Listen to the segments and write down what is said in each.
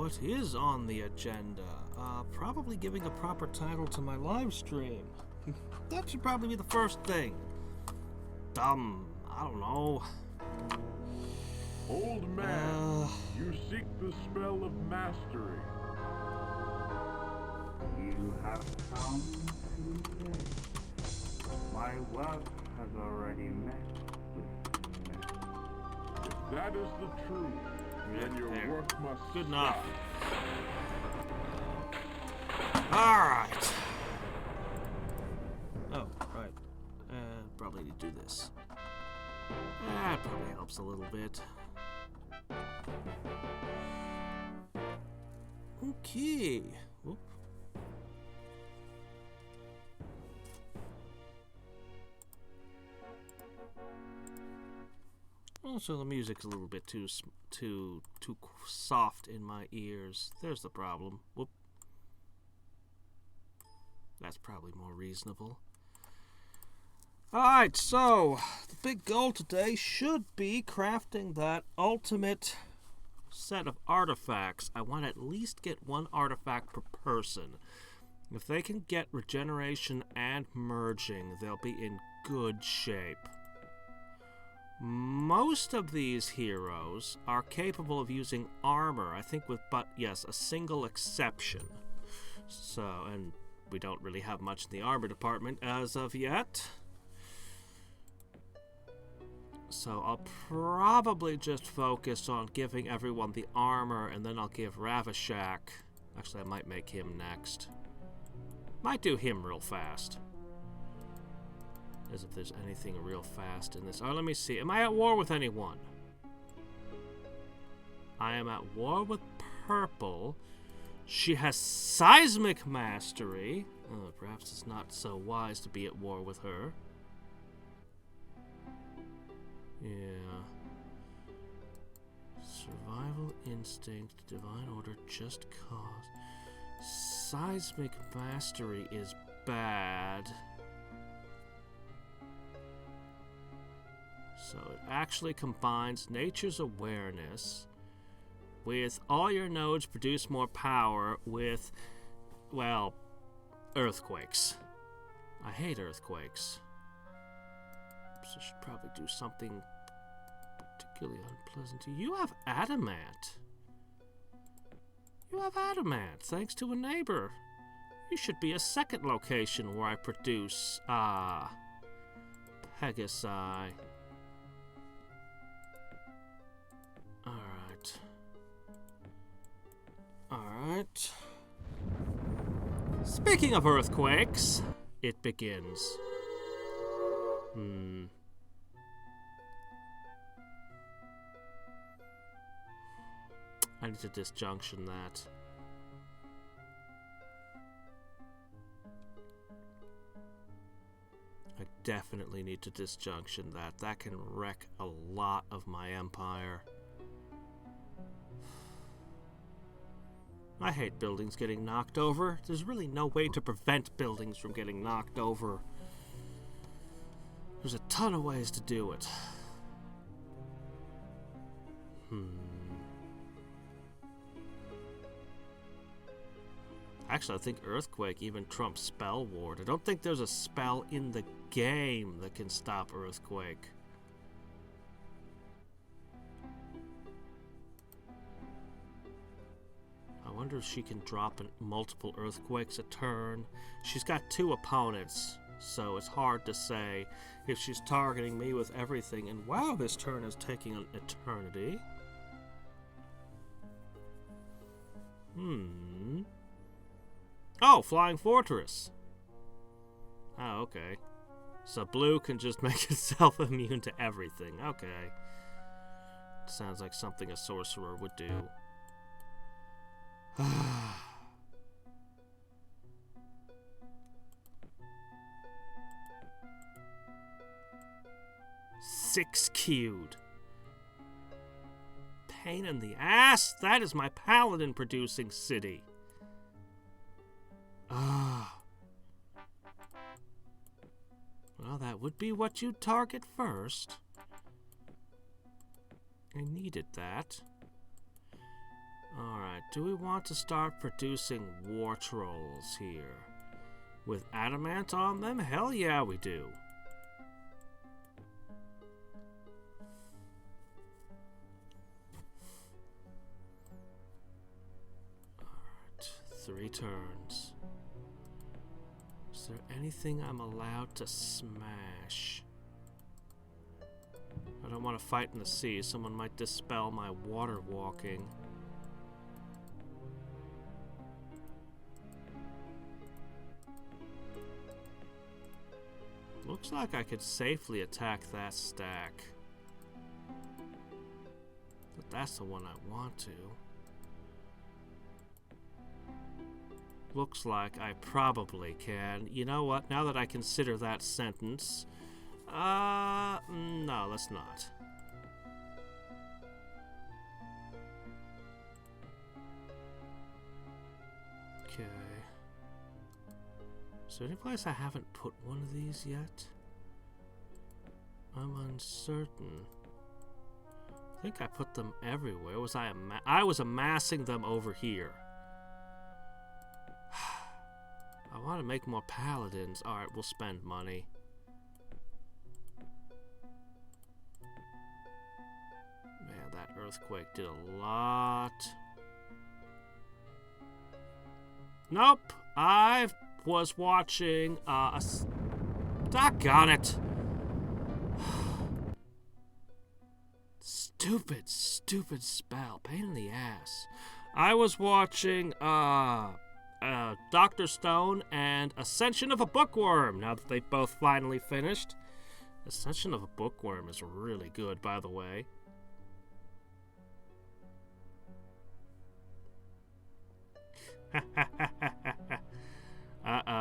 what is on the agenda? Probably giving a proper title to my live stream. That should probably be the first thing. I don't know. Old man, you seek the spell of mastery. You have found me. My work has already met with me. If that is the truth, then your There. work must Good stop. enough. Alright. Oh, right. Probably need to do this. That probably helps a little bit. Okay. Whoop. Also, the music's a little bit too soft in my ears. There's the problem. Whoop. That's probably more reasonable. Alright, so the big goal today should be crafting that ultimate set of artifacts. I want to at least get one artifact per person. If they can get regeneration and merging, they'll be in good shape. Most of these heroes are capable of using armor, I think with a single exception. So, and we don't really have much in the armor department as of yet. So I'll probably just focus on giving everyone the armor, and then I'll give Ravishak. Actually, I might make him next. Might do him real fast. As if there's anything real fast in this. Oh, let me see. Am I at war with anyone? I am at war with Purple. She has seismic mastery. Perhaps it's not so wise to be at war with her. Yeah. Survival instinct, divine order, just cause. Seismic mastery is bad. So it actually combines nature's awareness with all your nodes produce more power with, well, earthquakes. I hate earthquakes. So I should probably do something particularly unpleasant to you. You have adamant. You have adamant, thanks to a neighbor. You should be a second location where I produce, Pegasi. Alright. Speaking of earthquakes, it begins. I need to disjunction that. I definitely need to disjunction that. That can wreck a lot of my empire. I hate buildings getting knocked over. There's really no way to prevent buildings from getting knocked over. There's a ton of ways to do it. Actually, I think Earthquake even trumps Spell Ward. I don't think there's a spell in the game that can stop Earthquake. I wonder if she can drop multiple Earthquakes a turn. She's got 2 opponents, so it's hard to say if she's targeting me with everything. And wow, this turn is taking an eternity. Oh, Flying Fortress. Oh, okay. So blue can just make itself immune to everything. Okay. Sounds like something a sorcerer would do. 6 queued. Pain in the ass. That is my paladin producing city. Well, that would be what you'd target first. I needed that. Alright, do we want to start producing war trolls here? With adamant on them? Hell yeah, we do. Alright, 3 turns. Is there anything I'm allowed to smash? I don't want to fight in the sea. Someone might dispel my water walking. Looks like I could safely attack that stack. But that's the one I want to. Looks like I probably can. You know what? Now that I consider that sentence... no, let's not. Okay. Is there any place I haven't put one of these yet? I'm uncertain. I think I put them everywhere. I was amassing them over here. I want to make more paladins. Alright, we'll spend money. Man, that earthquake did a lot. Nope. I was watching doggone it. Stupid spell. Pain in the ass. I was watching Dr. Stone and Ascension of a Bookworm, now that they've both finally finished. Ascension of a Bookworm is really good, by the way.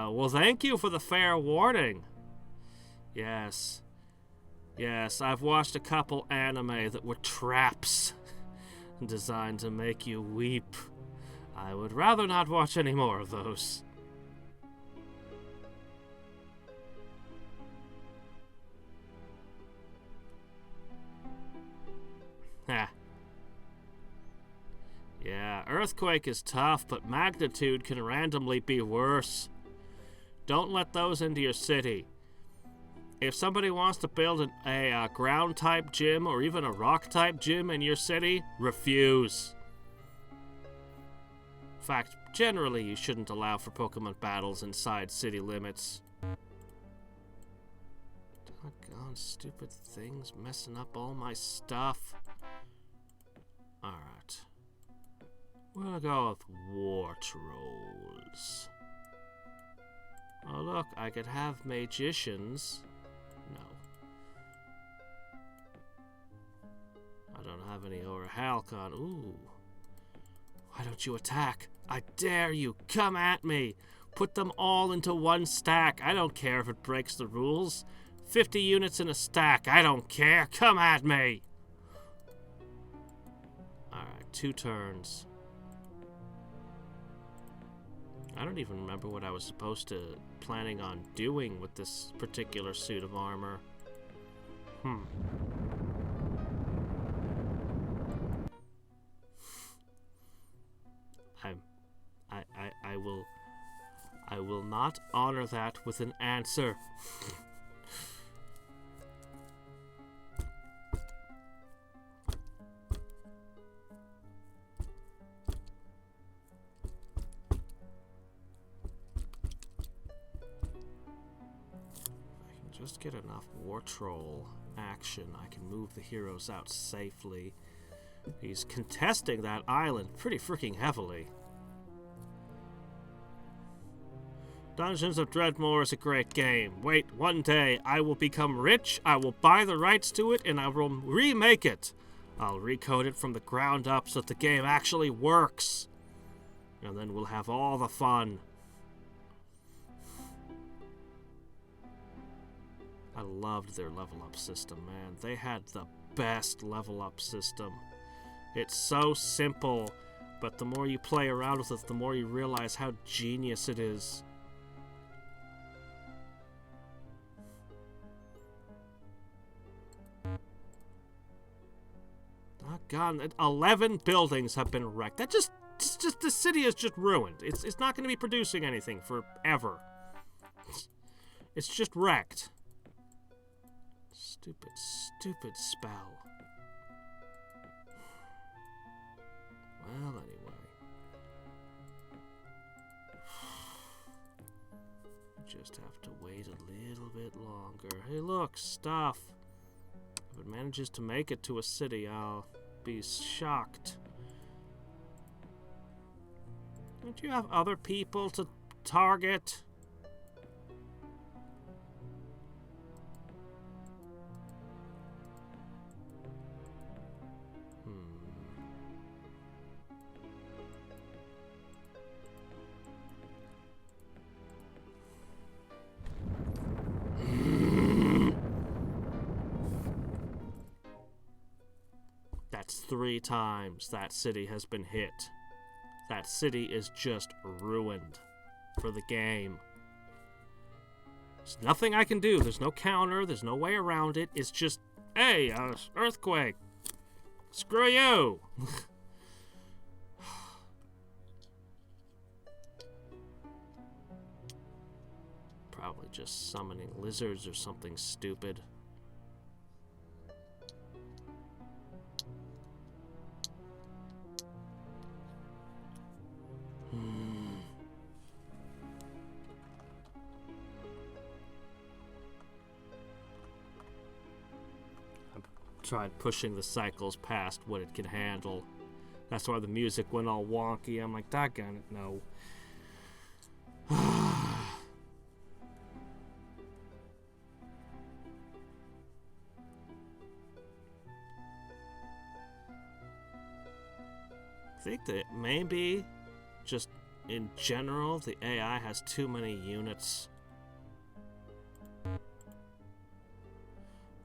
Well, thank you for the fair warning. Yes, I've watched a couple anime that were traps designed to make you weep. I would rather not watch any more of those. Ha. Yeah, earthquake is tough, but magnitude can randomly be worse. Don't let those into your city. If somebody wants to build a ground-type gym or even a rock-type gym in your city, refuse. In fact, generally you shouldn't allow for Pokemon battles inside city limits. Doggone stupid things messing up all my stuff. Alright. We're gonna go with war trolls. Oh look, I could have magicians. No. I don't have any Orichalcon. Ooh. Why don't you attack? I dare you. Come at me. Put them all into one stack. I don't care if it breaks the rules. 50 units in a stack. I don't care. Come at me. Alright, 2 turns. I don't even remember what I was planning on doing with this particular suit of armor. I will not honor that with an answer. Just get enough war troll action, I can move the heroes out safely. He's contesting that island pretty freaking heavily. Dungeons of Dreadmore is a great game. Wait, one day I will become rich, I will buy the rights to it, and I will remake it. I'll recode it from the ground up so that the game actually works. And then we'll have all the fun. I loved their level up system, man. They had the best level up system. It's so simple, but the more you play around with it, the more you realize how genius it is. god, 11 buildings have been wrecked. It's just the city is just ruined. It's not going to be producing anything forever. It's just wrecked. Stupid spell. Well, anyway. Just have to wait a little bit longer. Hey, look, stuff. If it manages to make it to a city, I'll be shocked. Don't you have other people to target? That's 3 times that city has been hit. That city is just ruined for the game. There's nothing I can do. There's no counter. There's no way around it. It's just, hey, earthquake. Screw you. Probably just summoning lizards or something stupid. Tried pushing the cycles past what it can handle. That's why the music went all wonky. I'm like, doggone it, no. I think that maybe, just in general, the AI has too many units.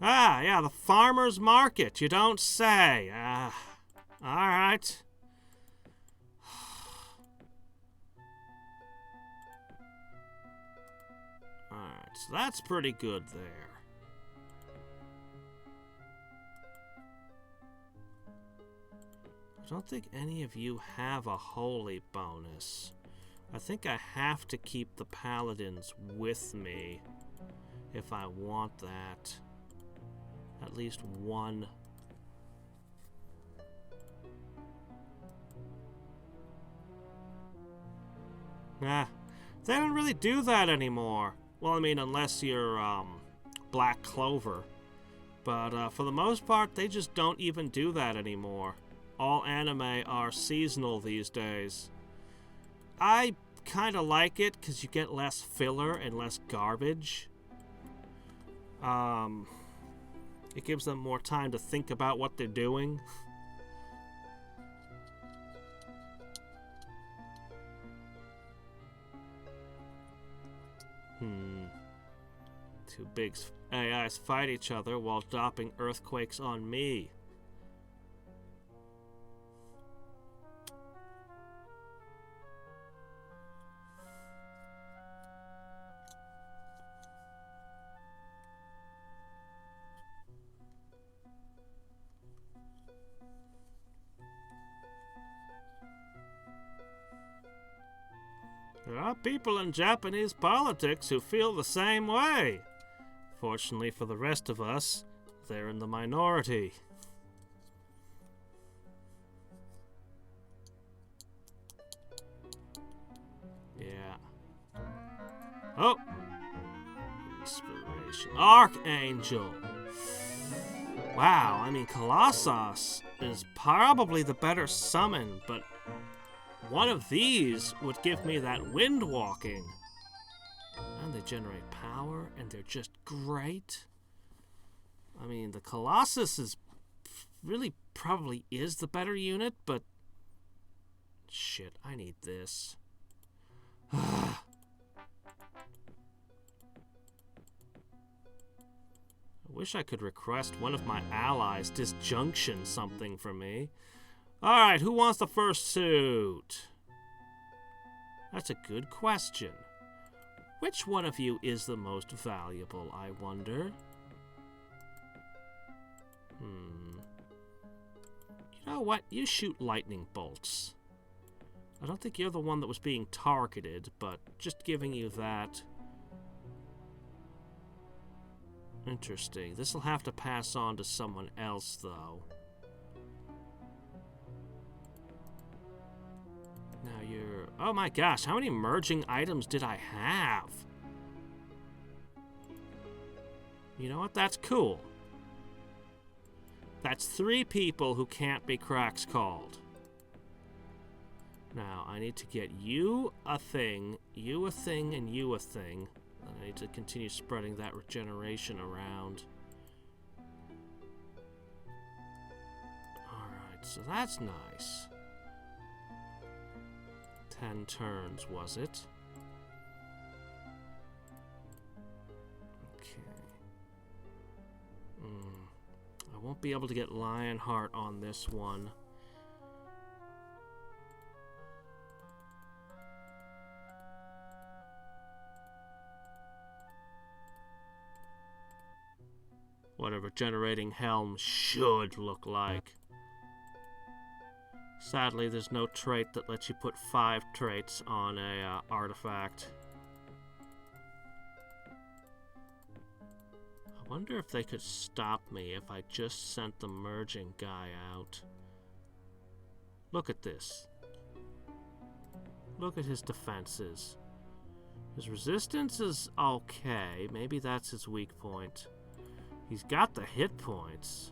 Ah, yeah, the farmer's market. You don't say. Alright. Alright, so that's pretty good there. I don't think any of you have a holy bonus. I think I have to keep the paladins with me if I want that. At least one. They don't really do that anymore. Well, I mean, unless you're, Black Clover. But, for the most part, they just don't even do that anymore. All anime are seasonal these days. I kinda like it, because you get less filler and less garbage. It gives them more time to think about what they're doing. Two big AIs fight each other while dropping earthquakes on me. There are people in Japanese politics who feel the same way. Fortunately for the rest of us, they're in the minority. Yeah. Oh! Inspiration. Archangel! Wow, I mean, Colossus is probably the better summon, but one of these would give me that wind walking. And they generate power, and they're just great. I mean, the Colossus is really probably is the better unit, but shit, I need this. I wish I could request one of my allies disjunction something for me. Alright, who wants the first suit? That's a good question. Which one of you is the most valuable, I wonder? You know what? You shoot lightning bolts. I don't think you're the one that was being targeted, but just giving you that. Interesting. This will have to pass on to someone else, though. Now you're... Oh my gosh, how many merging items did I have? You know what? That's cool. That's 3 people who can't be cracks called. Now, I need to get you a thing, and you a thing. And I need to continue spreading that regeneration around. Alright, so that's nice. 10 turns, was it? Okay. I won't be able to get Lionheart on this one. What a regenerating helm should look like. Sadly, there's no trait that lets you put 5 traits on a artifact. I wonder if they could stop me if I just sent the merging guy out. Look at this. Look at his defenses. His resistance is okay. Maybe that's his weak point. He's got the hit points.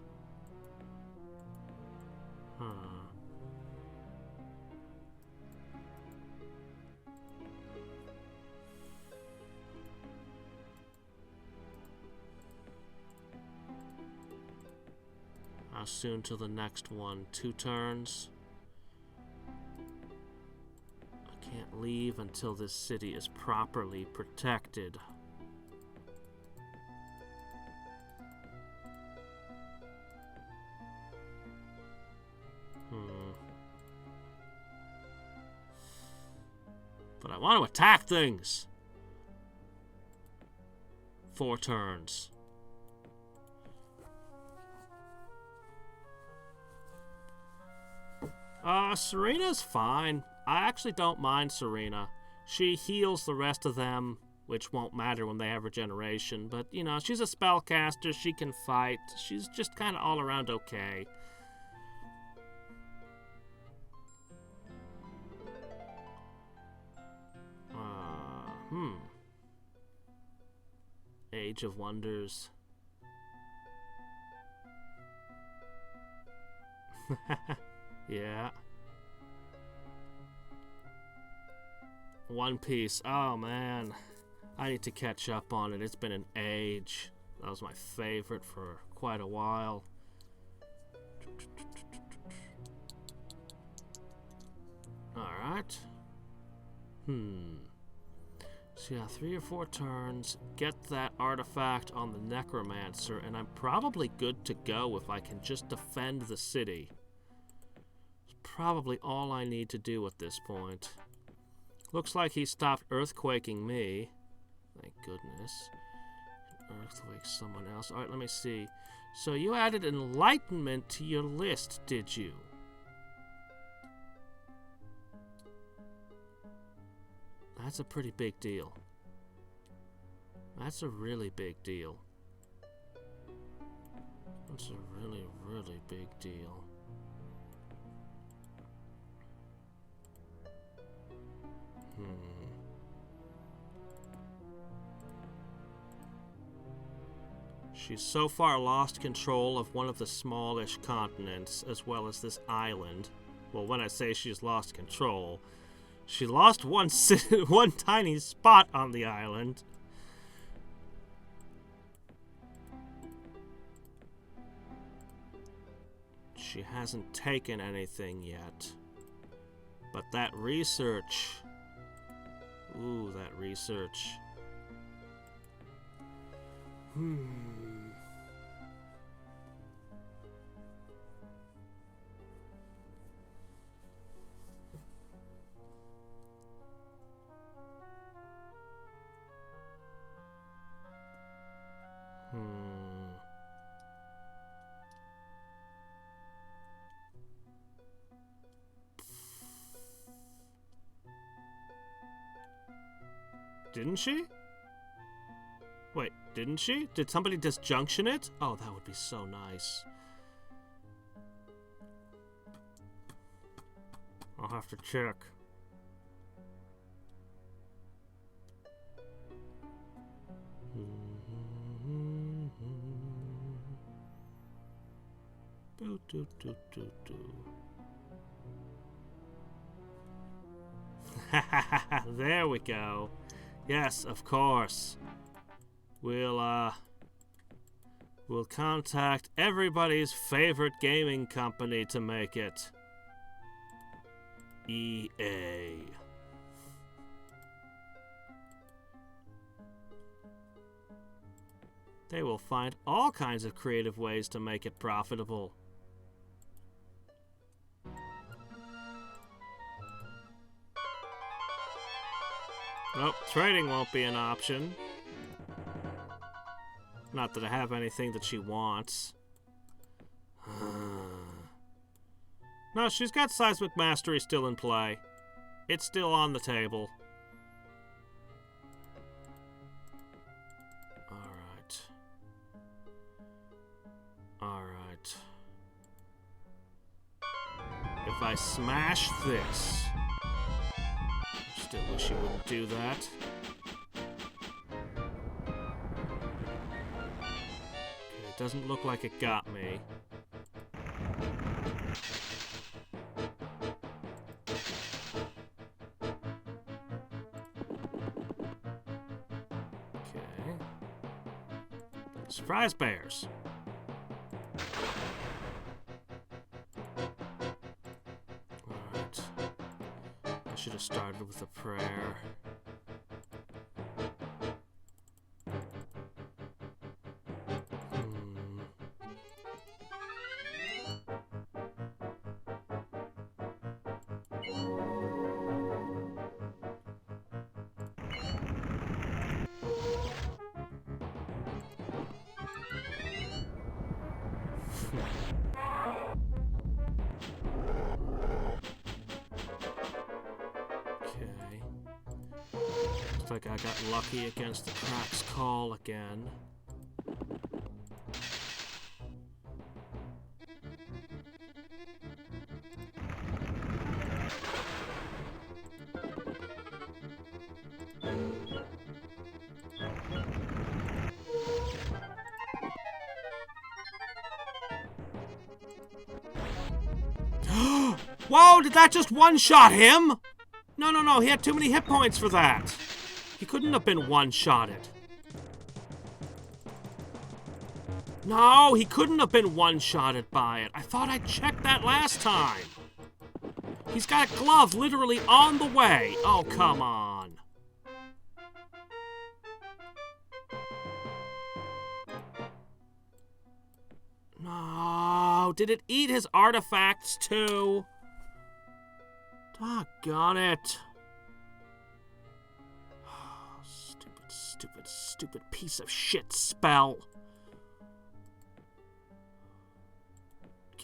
How soon till the next one? 2 turns? I can't leave until this city is properly protected. But I want to attack things! 4 turns. Serena's fine. I actually don't mind Serena. She heals the rest of them, which won't matter when they have regeneration. But, you know, she's a spellcaster. She can fight. She's just kind of all around okay. Age of Wonders. Yeah. One Piece. Oh, man. I need to catch up on it. It's been an age. That was my favorite for quite a while. Alright. So yeah, 3 or 4 turns, get that artifact on the Necromancer, and I'm probably good to go if I can just defend the city. It's probably all I need to do at this point. Looks like he stopped earthquaking me. Thank goodness. Earthquake someone else. Alright, let me see. So you added Enlightenment to your list, did you? That's a pretty big deal. That's a really big deal. That's a really, really big deal. She's so far lost control of one of the smallish continents, as well as this island. Well, when I say she's lost control, she lost one tiny spot on the island. She hasn't taken anything yet. But that research... Ooh, that research. Didn't she? Wait, didn't she? Did somebody disjunction it? Oh, that would be so nice. I'll have to check. Boo, doo, doo, doo, doo. There we go. Yes, of course. We'll contact everybody's favorite gaming company to make it. EA. They will find all kinds of creative ways to make it profitable. Nope, trading won't be an option. Not that I have anything that she wants. No, she's got Seismic Mastery still in play. It's still on the table. Alright. Alright. If I smash this... I still wish you wouldn't do that. Okay, it doesn't look like it got me. Okay. Surprise bears. Alright. I should have started with a prayer. Okay. Looks like I got lucky against the Crack's call again. Whoa, did that just one-shot him? No, no, no, he had too many hit points for that. He couldn't have been one-shotted. No, he couldn't have been one-shotted by it. I thought I checked that last time. He's got a glove literally on the way. Oh, come on. No, did it eat his artifacts too? Doggone it. Oh, stupid, stupid, stupid piece of shit spell.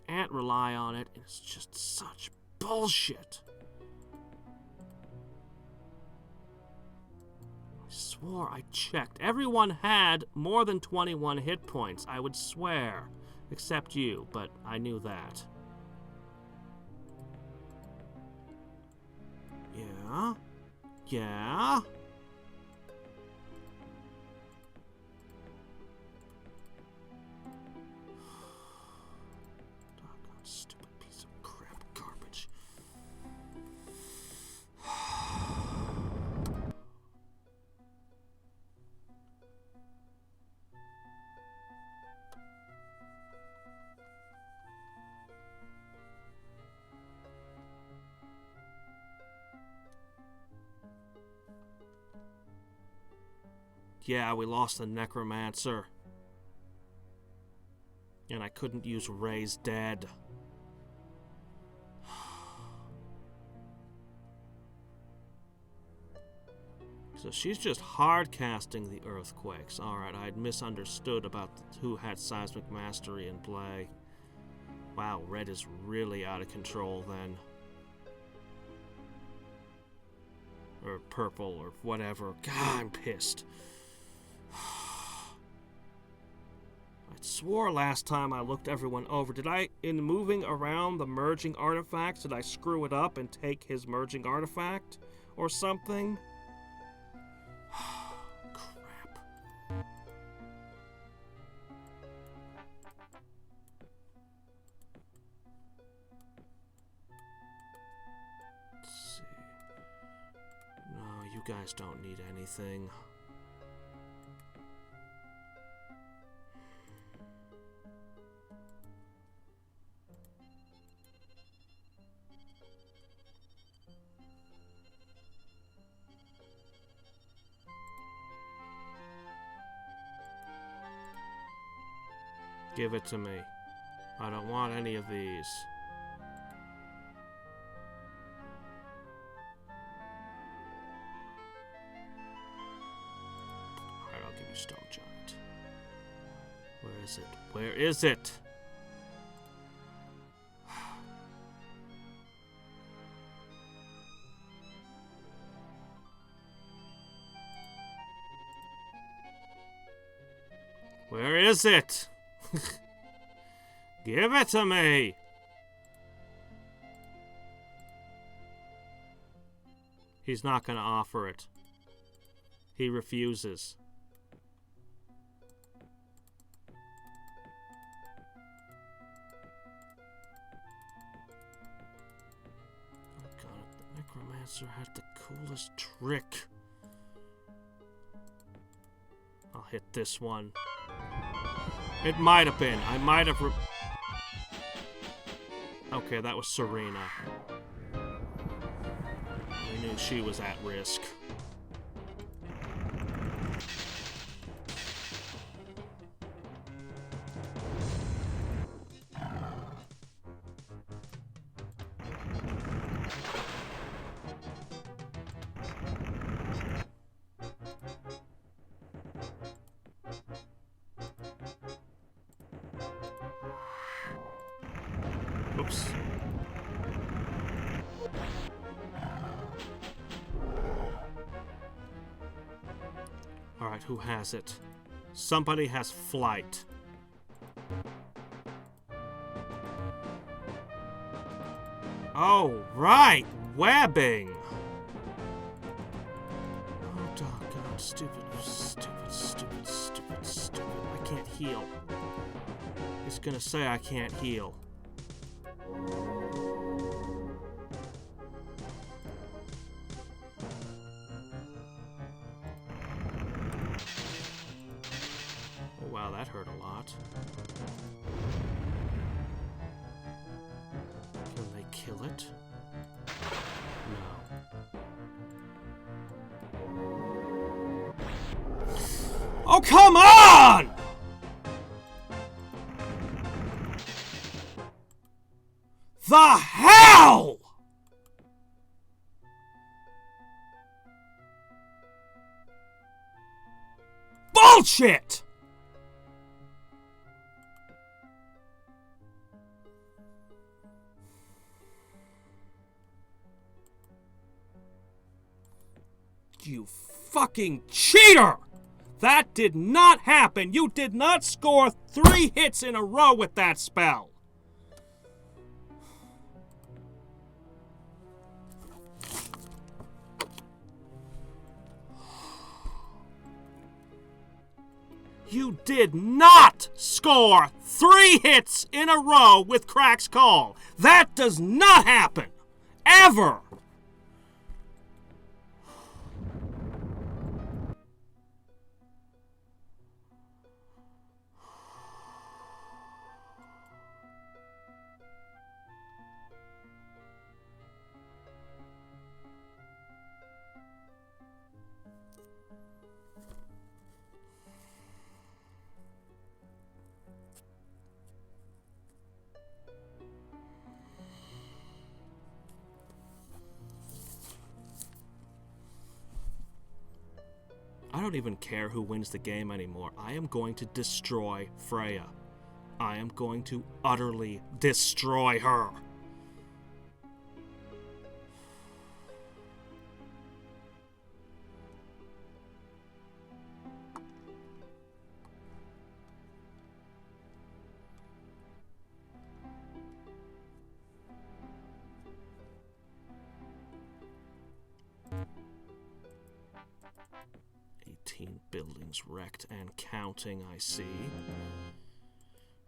Can't rely on it. It's just such bullshit. I swore I checked. Everyone had more than 21 hit points, I would swear. Except you, but I knew that. Yeah? Yeah? Doggone stupid piece of crap garbage. Yeah, we lost the Necromancer. And I couldn't use Raise Dead. So she's just hard casting the Earthquakes. Alright, I'd misunderstood about who had Seismic Mastery in play. Wow, Red is really out of control then. Or purple, or whatever. God, I'm pissed. I swore last time I looked everyone over. Did I, in moving around the merging artifacts, did I screw it up and take his merging artifact? Or something? Crap. Let's see. No, you guys don't need anything. Give it to me. I don't want any of these. Alright, I'll give you Stone Giant. Where is it? Where is it? Where is it? Give it to me! He's not gonna offer it. He refuses. Oh god, the Necromancer had the coolest trick. I'll hit this one. It might have been. I might have... Okay, that was Serena. I knew she was at risk. Oops. Alright, who has it? Somebody has flight. Oh, right! Webbing! Oh, God. Stupid. I can't heal. He's gonna say I can't heal. Oh, wow, that hurt a lot. Can they kill it? No. Oh, come on! The hell? Bullshit! You fucking cheater! That did not happen! You did not score 3 hits in a row with that spell! You did not score 3 hits in a row with Crack's Call. That does not happen. Ever. I don't even care who wins the game anymore. I am going to destroy Freya. I am going to utterly destroy her. 17 buildings wrecked and counting, I see.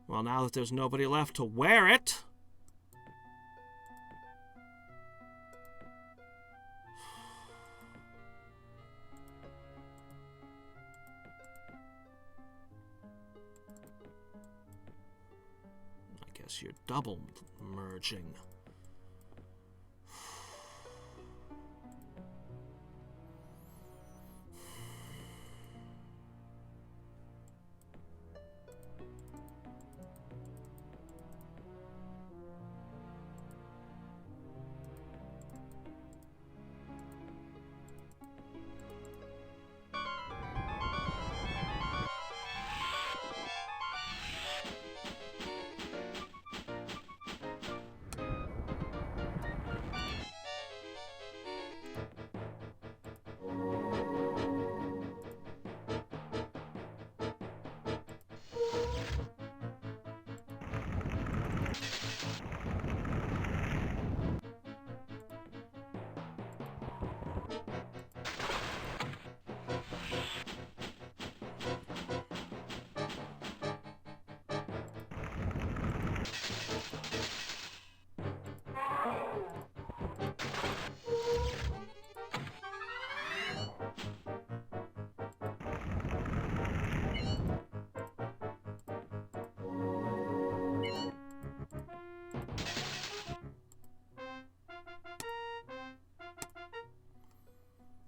Well, now that there's nobody left to wear it... I guess you're double merging.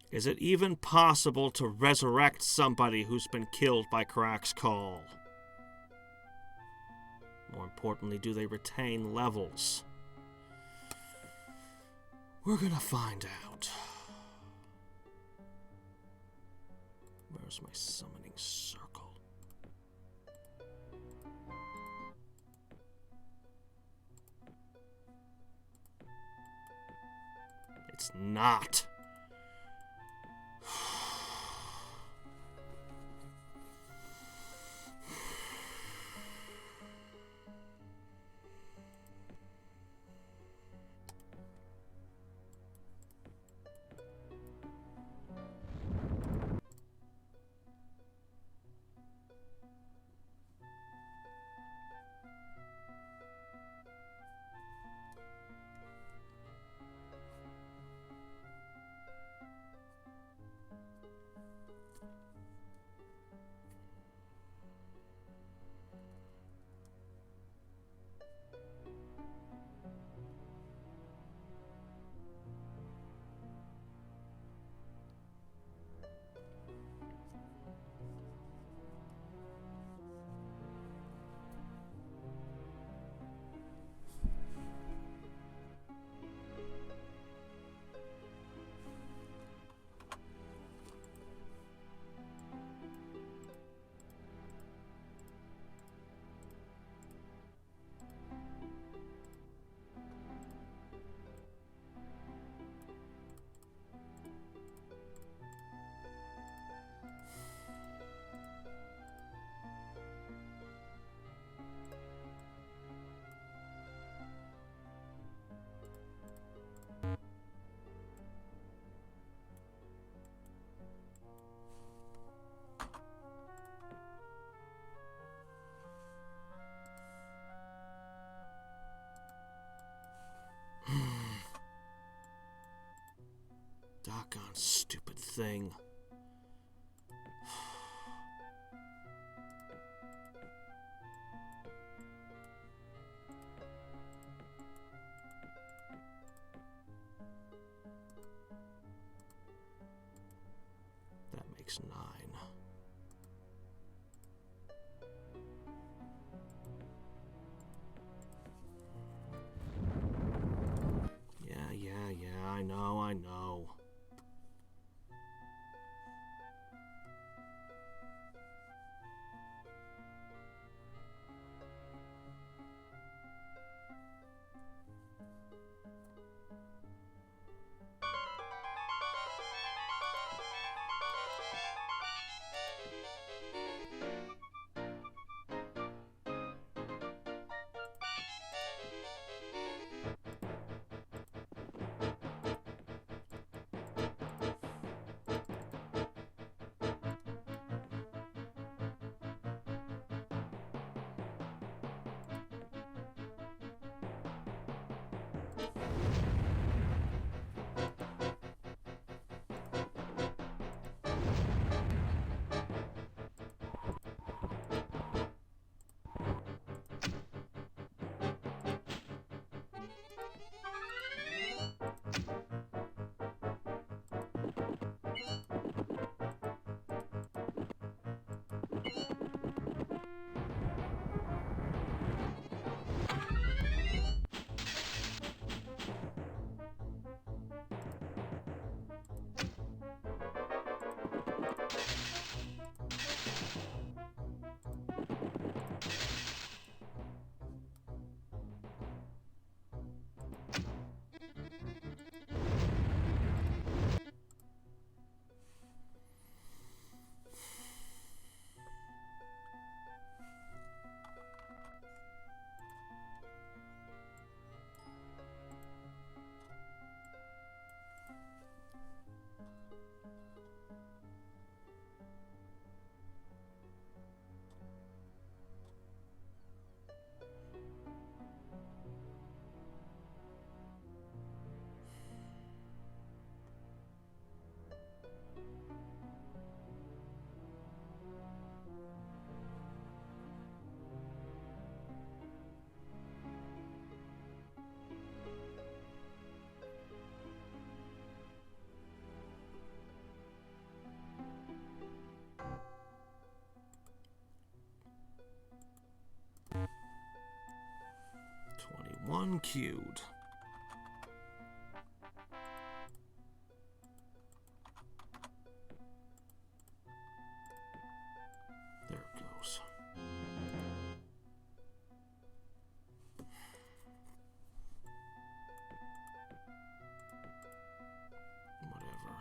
Is it even possible to resurrect somebody who's been killed by Karak's call? More importantly, do they retain levels? We're gonna find out. Where's my summoning circle? It's not. Doggone stupid thing. That makes 9. Yeah, I know. One queued. There it goes. Whatever.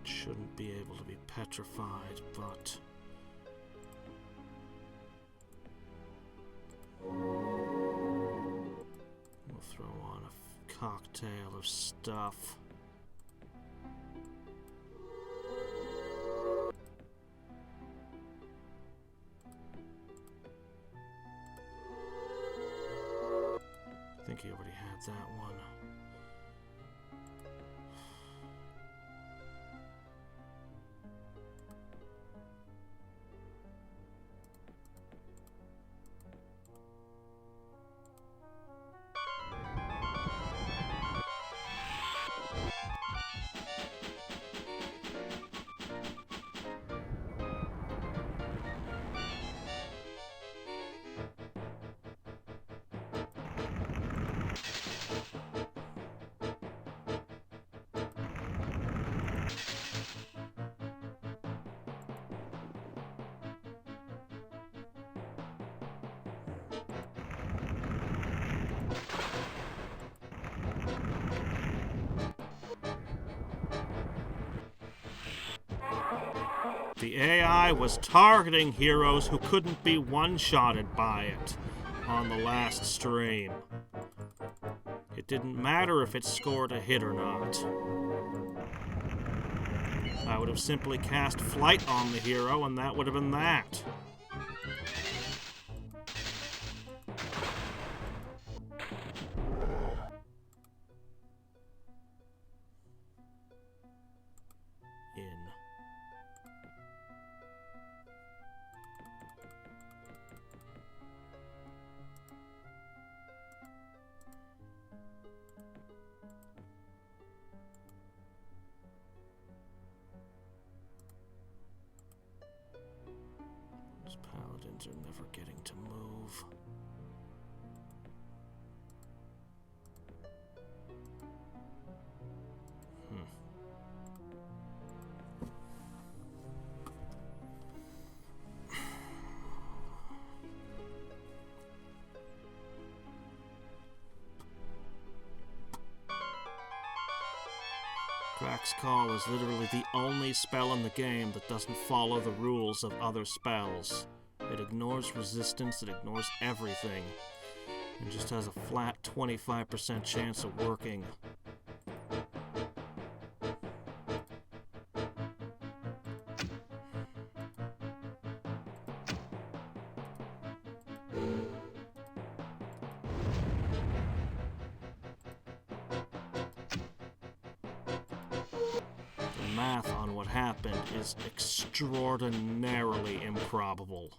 Shouldn't be able to be petrified, but we'll throw on a cocktail of stuff. I think he already had that one. The AI was targeting heroes who couldn't be one-shotted by it on the last stream. It didn't matter if it scored a hit or not. I would have simply cast Flight on the hero and that would have been that. Hadriex Call is literally the only spell in the game that doesn't follow the rules of other spells. It ignores resistance, it ignores everything, and just has a flat 25% chance of working. The math on what happened is extraordinarily improbable.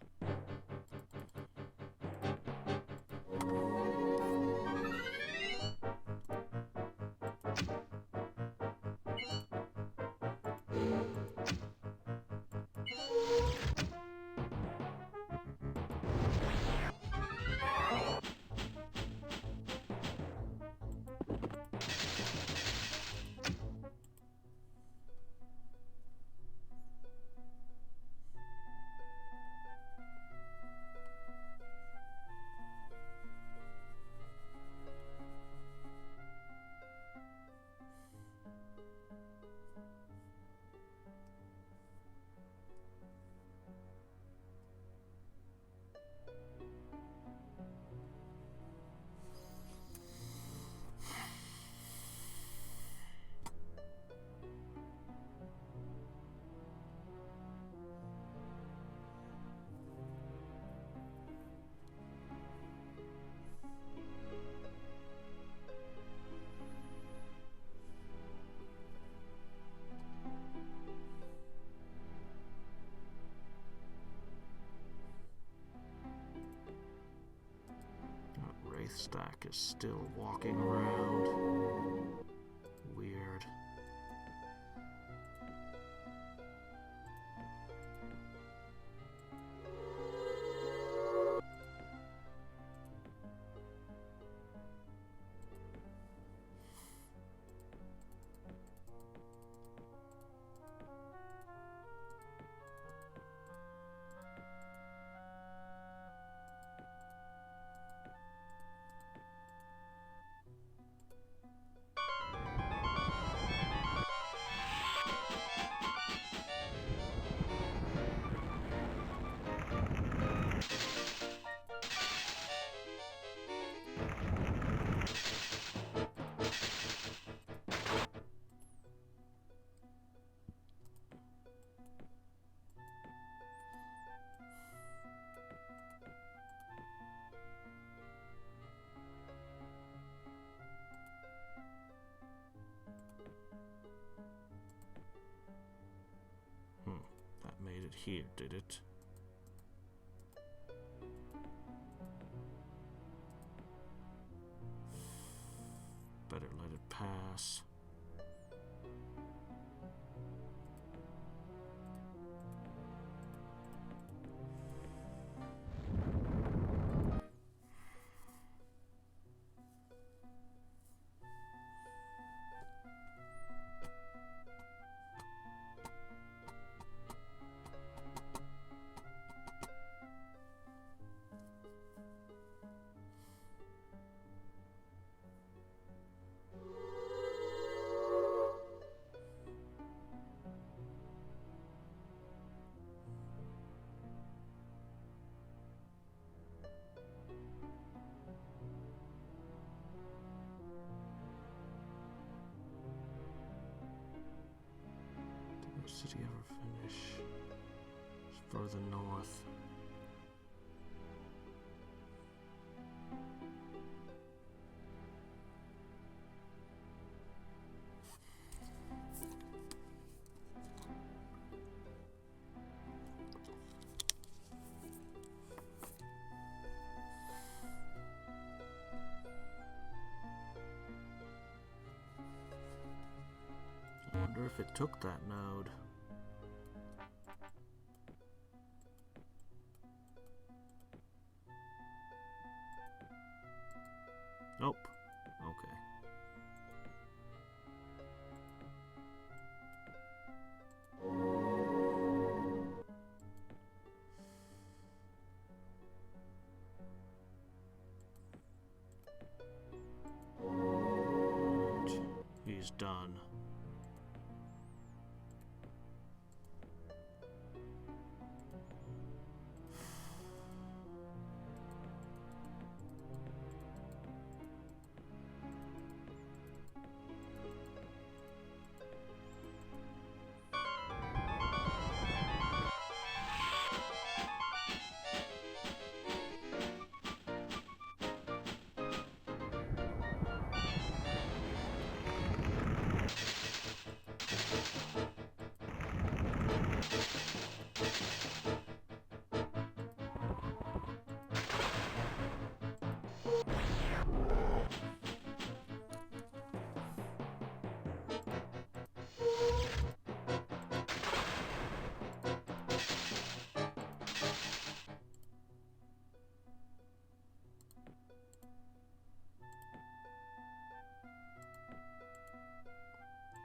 Stack is still walking around. Weird. That made it here, did it? Better let it pass. Did he ever finish? It's further north. I wonder if it took that node. Nope. Okay. He's done.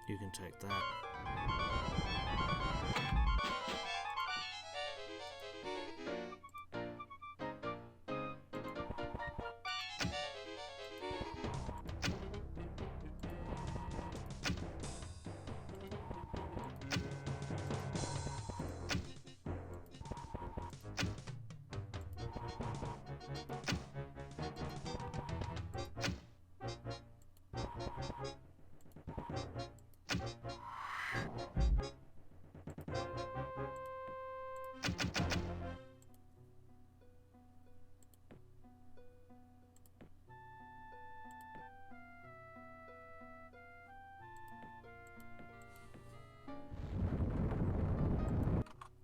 You can take that.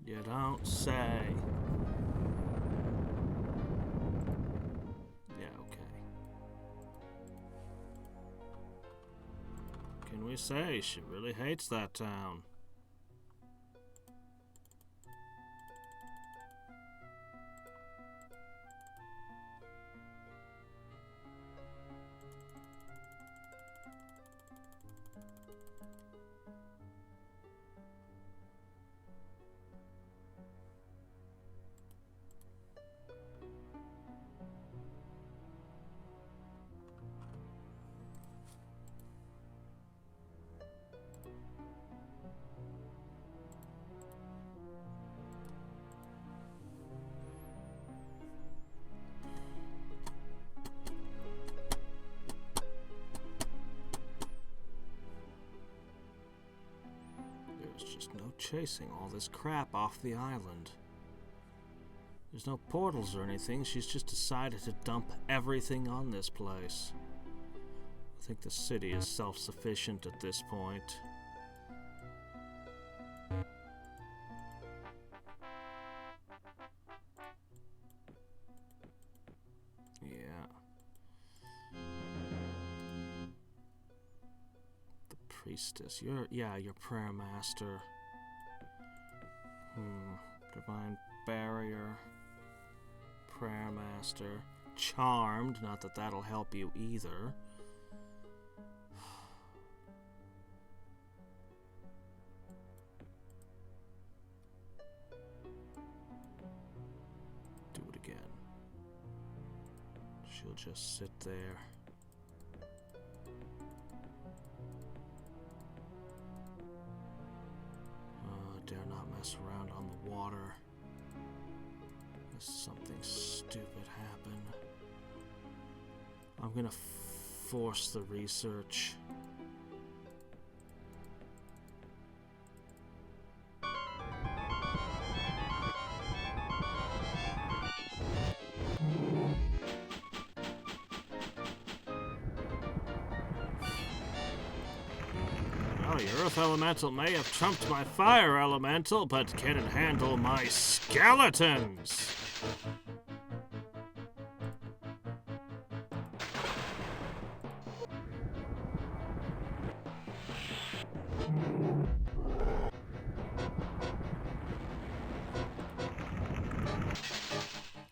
You don't say. Yeah, okay. Can we say she really hates that town? There's just no chasing all this crap off the island. There's no portals or anything. She's just decided to dump everything on this place. I think the city is self-sufficient at this point. Yeah. The priestess. You're prayer master. Divine barrier. Prayer master. Charmed. Not that that'll help you either. Do it again. She'll just sit there. Dare not mess around on the water. Unless something stupid happen. I'm gonna force the research. Well, your Earth Elemental may have trumped my Fire Elemental, but can it handle my skeletons?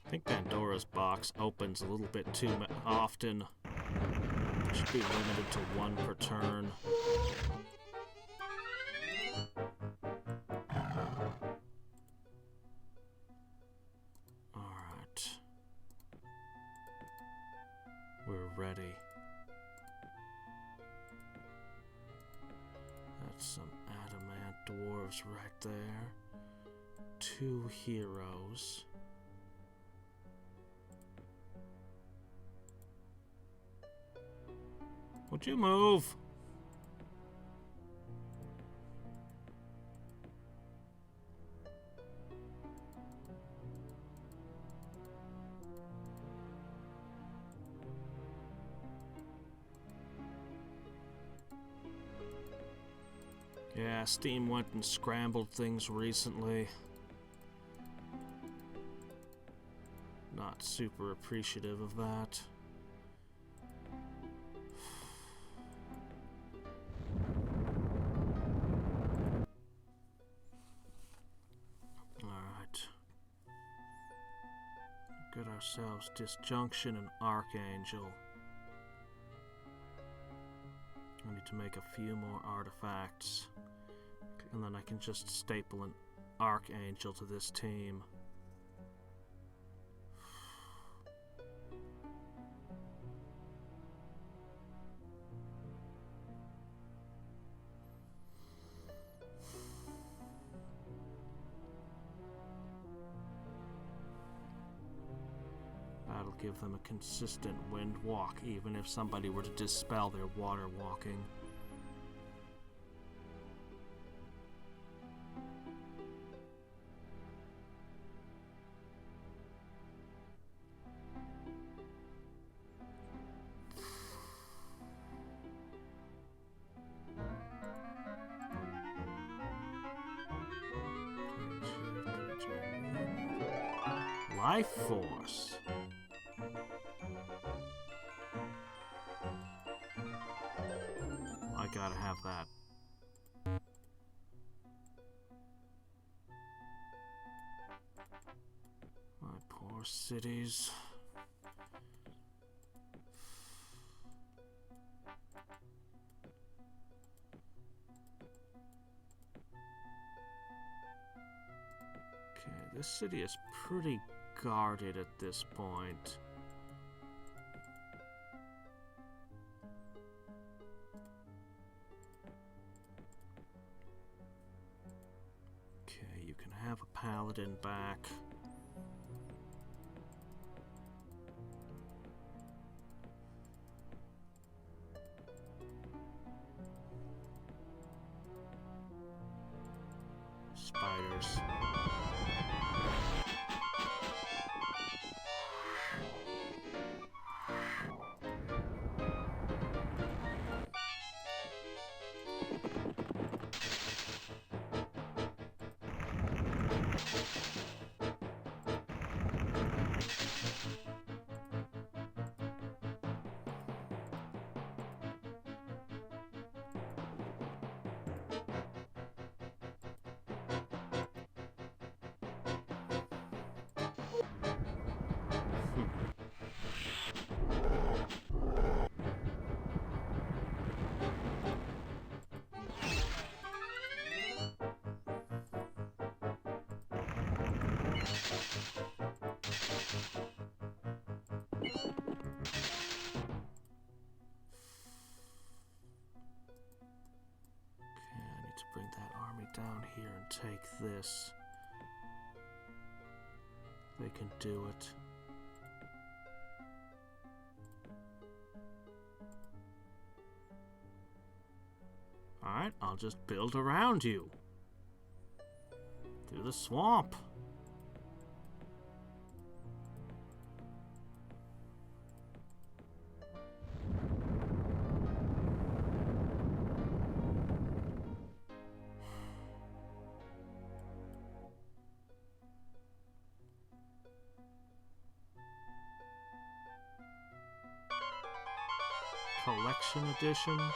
I think Pandora's box opens a little bit too often. Should be limited to one per turn. Alright. We're ready. That's some adamant dwarves right there. 2 heroes. Would you move? Yeah, Steam went and scrambled things recently. Not super appreciative of that. Alright. Get ourselves Disjunction and Archangel. Any need to make a few more artifacts. And then I can just staple an Archangel to this team. That'll give them a consistent wind walk, even if somebody were to dispel their water walking. Life Force. I gotta have that. My poor cities. Okay, this city is pretty guarded at this point. Okay, you can have a paladin back. Spiders. Bring that army down here and take this. They can do it. Alright, I'll just build around you. Through the swamp. Collection edition? I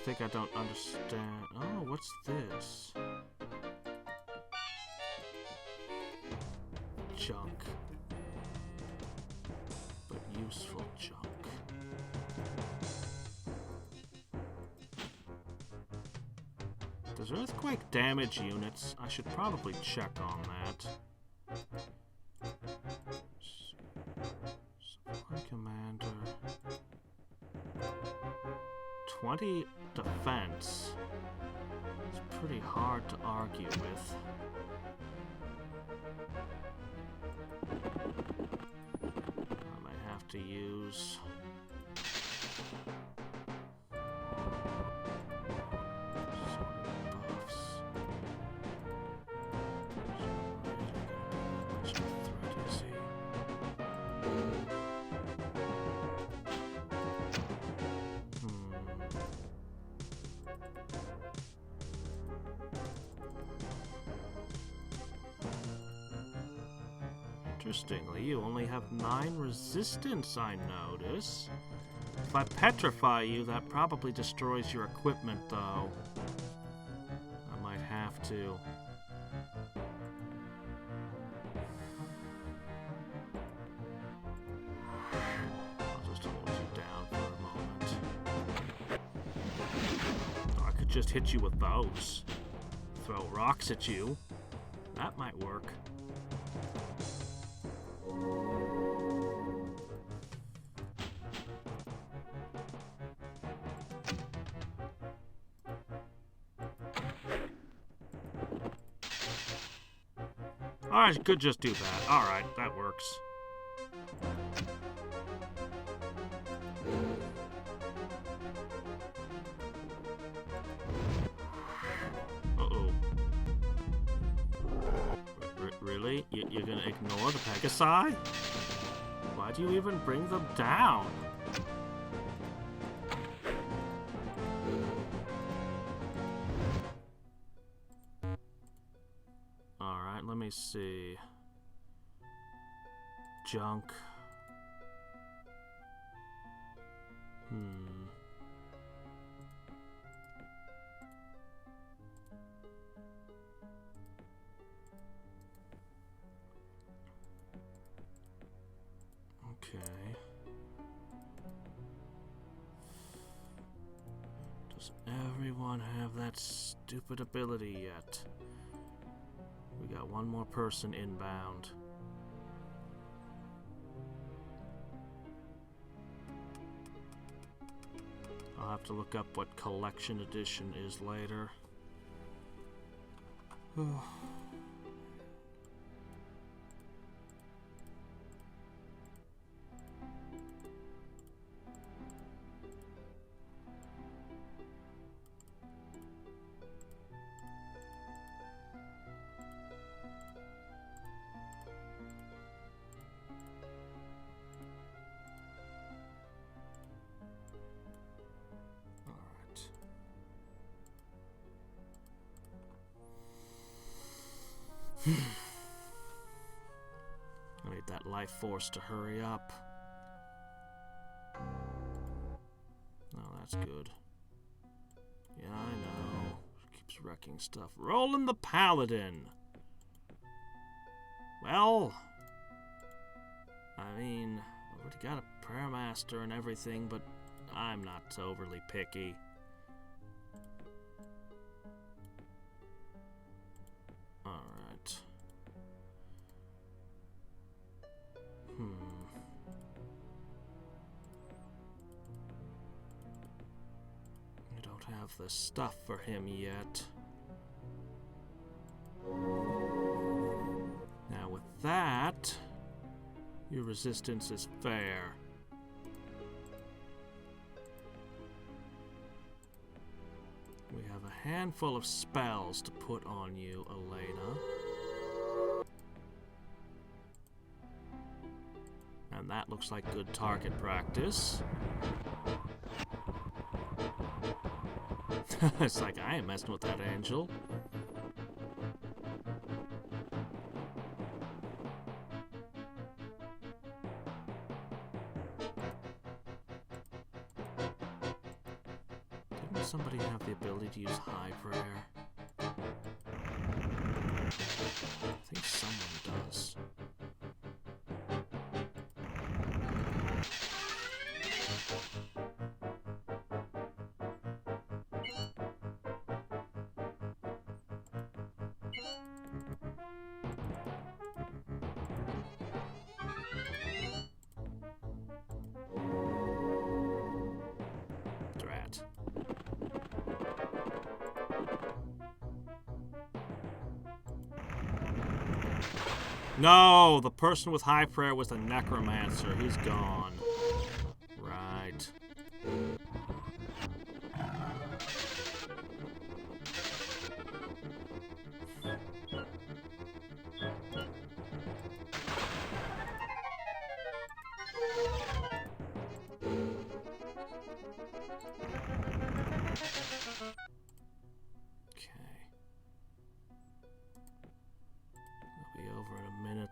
think I don't understand. Oh, what's this? Junk. But useful junk. Does earthquake damage units? I should probably check on that. Supply commander. 20 defense. It's pretty hard to argue with. I might have to use... Interestingly, you only have 9 resistance, I notice. If I petrify you, that probably destroys your equipment, though. I might have to. I'll just hold you down for a moment. just hit you with those. Throw rocks at you. That might work. I could just do that. Alright, that works. Uh-oh. Really? You're gonna ignore the Pegasi? Why do you even bring them down? Alright, let me see. Junk. Okay. Does everyone have that stupid ability yet? We got one more person inbound. I'll have to look up what collection edition is later. I need that life force to hurry up. Oh, that's good. Yeah, I know. Keeps wrecking stuff. Rolling the Paladin! Well... I mean, I've already got a Prayer Master and everything, but I'm not overly picky. You don't have the stuff for him yet. Now with that, your resistance is fair. We have a handful of spells to put on you, Elena. And that looks like good target practice. It's like, I ain't messing with that angel. Didn't somebody have the ability to use high prayer? I think someone does. No, the person with high prayer was the necromancer. He's gone. Right.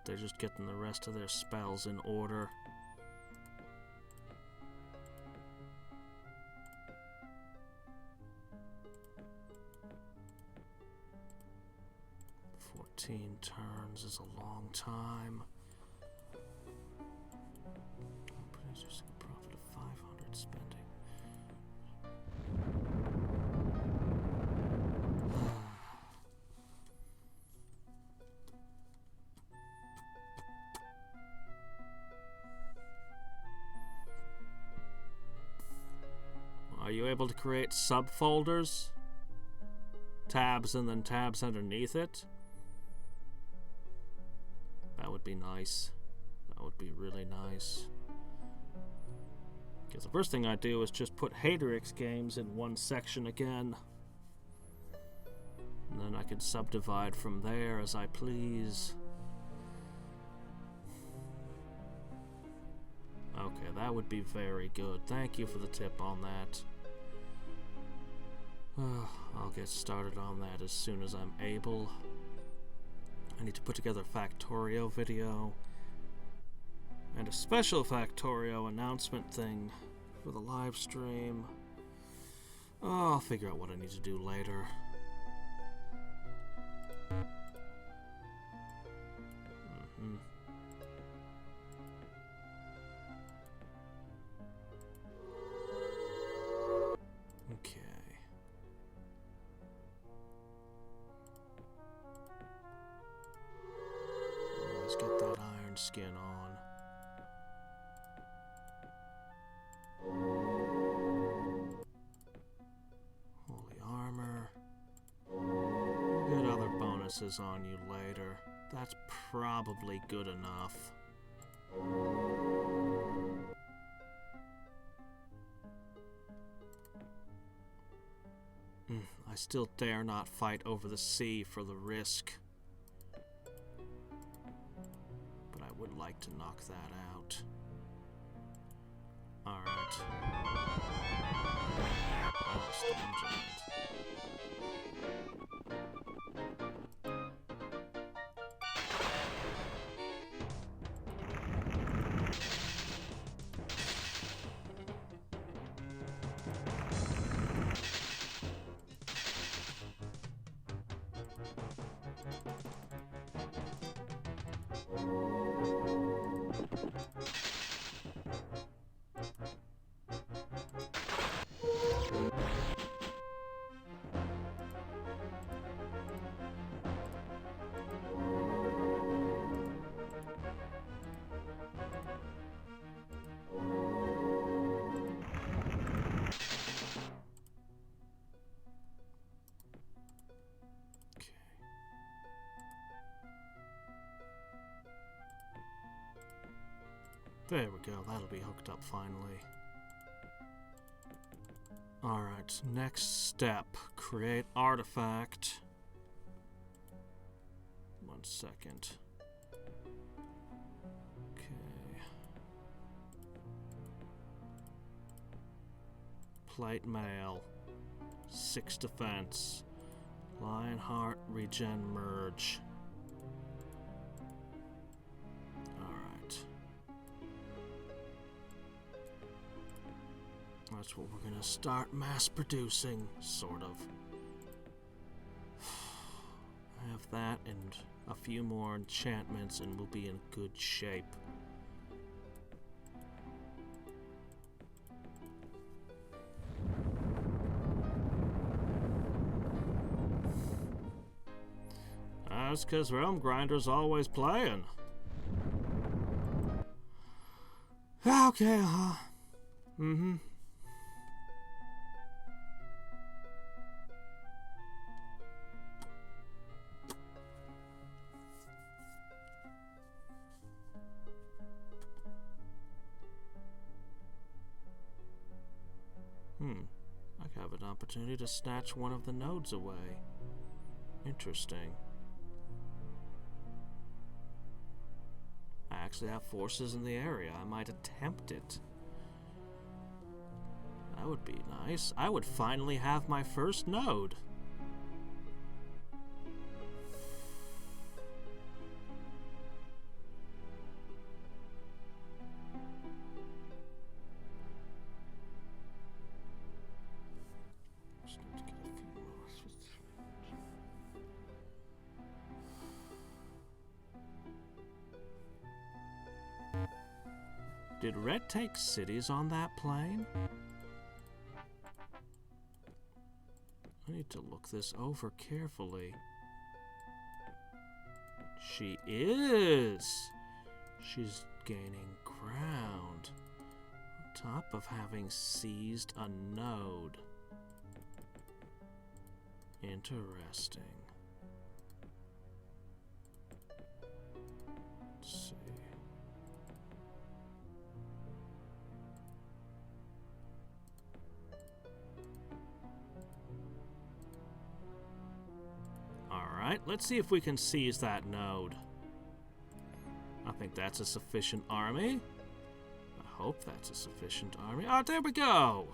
They're just getting the rest of their spells in order. "14 turns is a long time. Producers a profit of 500 spending. you able to create subfolders? Tabs and then tabs underneath it? That would be nice. That would be really nice. Because the first thing I do is just put Hadriex games in one section again. And then I can subdivide from there as I please. Okay, that would be very good. Thank you for the tip on that. I'll get started on that as soon as I'm able. I need to put together a Factorio video and a special Factorio announcement thing for the live stream. Oh, I'll figure out what I need to do later. Okay. Let's get that iron skin on. Holy armor. We'll get other bonuses on you later. That's probably good enough. I still dare not fight over the sea for the risk. But I would like to knock that out. Alright. Oh, storm giant. There we go, that'll be hooked up finally. Alright, next step. Create artifact. 1 second. Okay. Plate mail. 6 defense. Lionheart regen merge. That's what we're gonna start mass producing, sort of. I have that and a few more enchantments and we'll be in good shape. That's because Realm Grinder's always playing. Okay, mm-hmm. I have an opportunity to snatch one of the nodes away. Interesting. I actually have forces in the area. I might attempt it. That would be nice. I would finally have my first node. Did Red take cities on that plane? I need to look this over carefully. She is! She's gaining ground. top of having seized a node. Interesting. Let's see. Alright, let's see if we can seize that node. I think that's a sufficient army. I hope that's a sufficient army. Oh, there we go!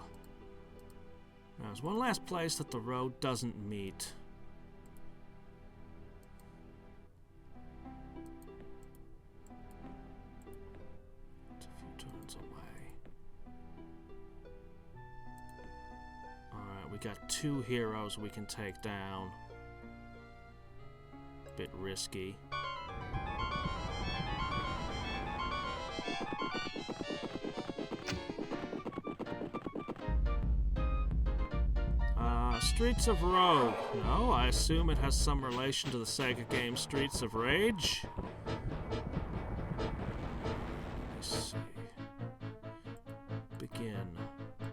There's one last place that the road doesn't meet. It's a few turns away. Alright, we got 2 heroes we can take down. Bit risky. Streets of Rogue. No, I assume it has some relation to the Sega game Streets of Rage. Let's see. Begin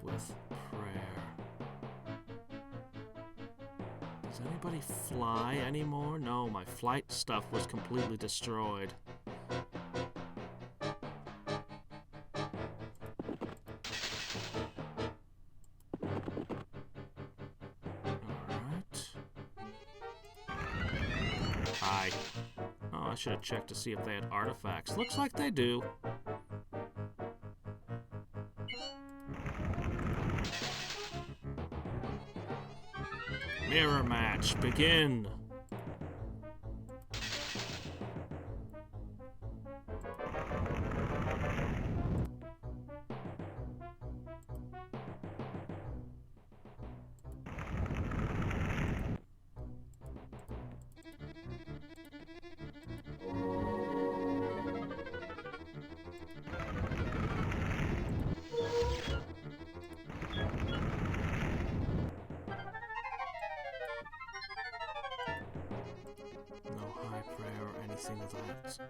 with prayer. Does anybody fly anymore? No, my flight stuff was completely destroyed. Oh, I should have checked to see if they had artifacts. Looks like they do. Mirror match, begin. Anything of that.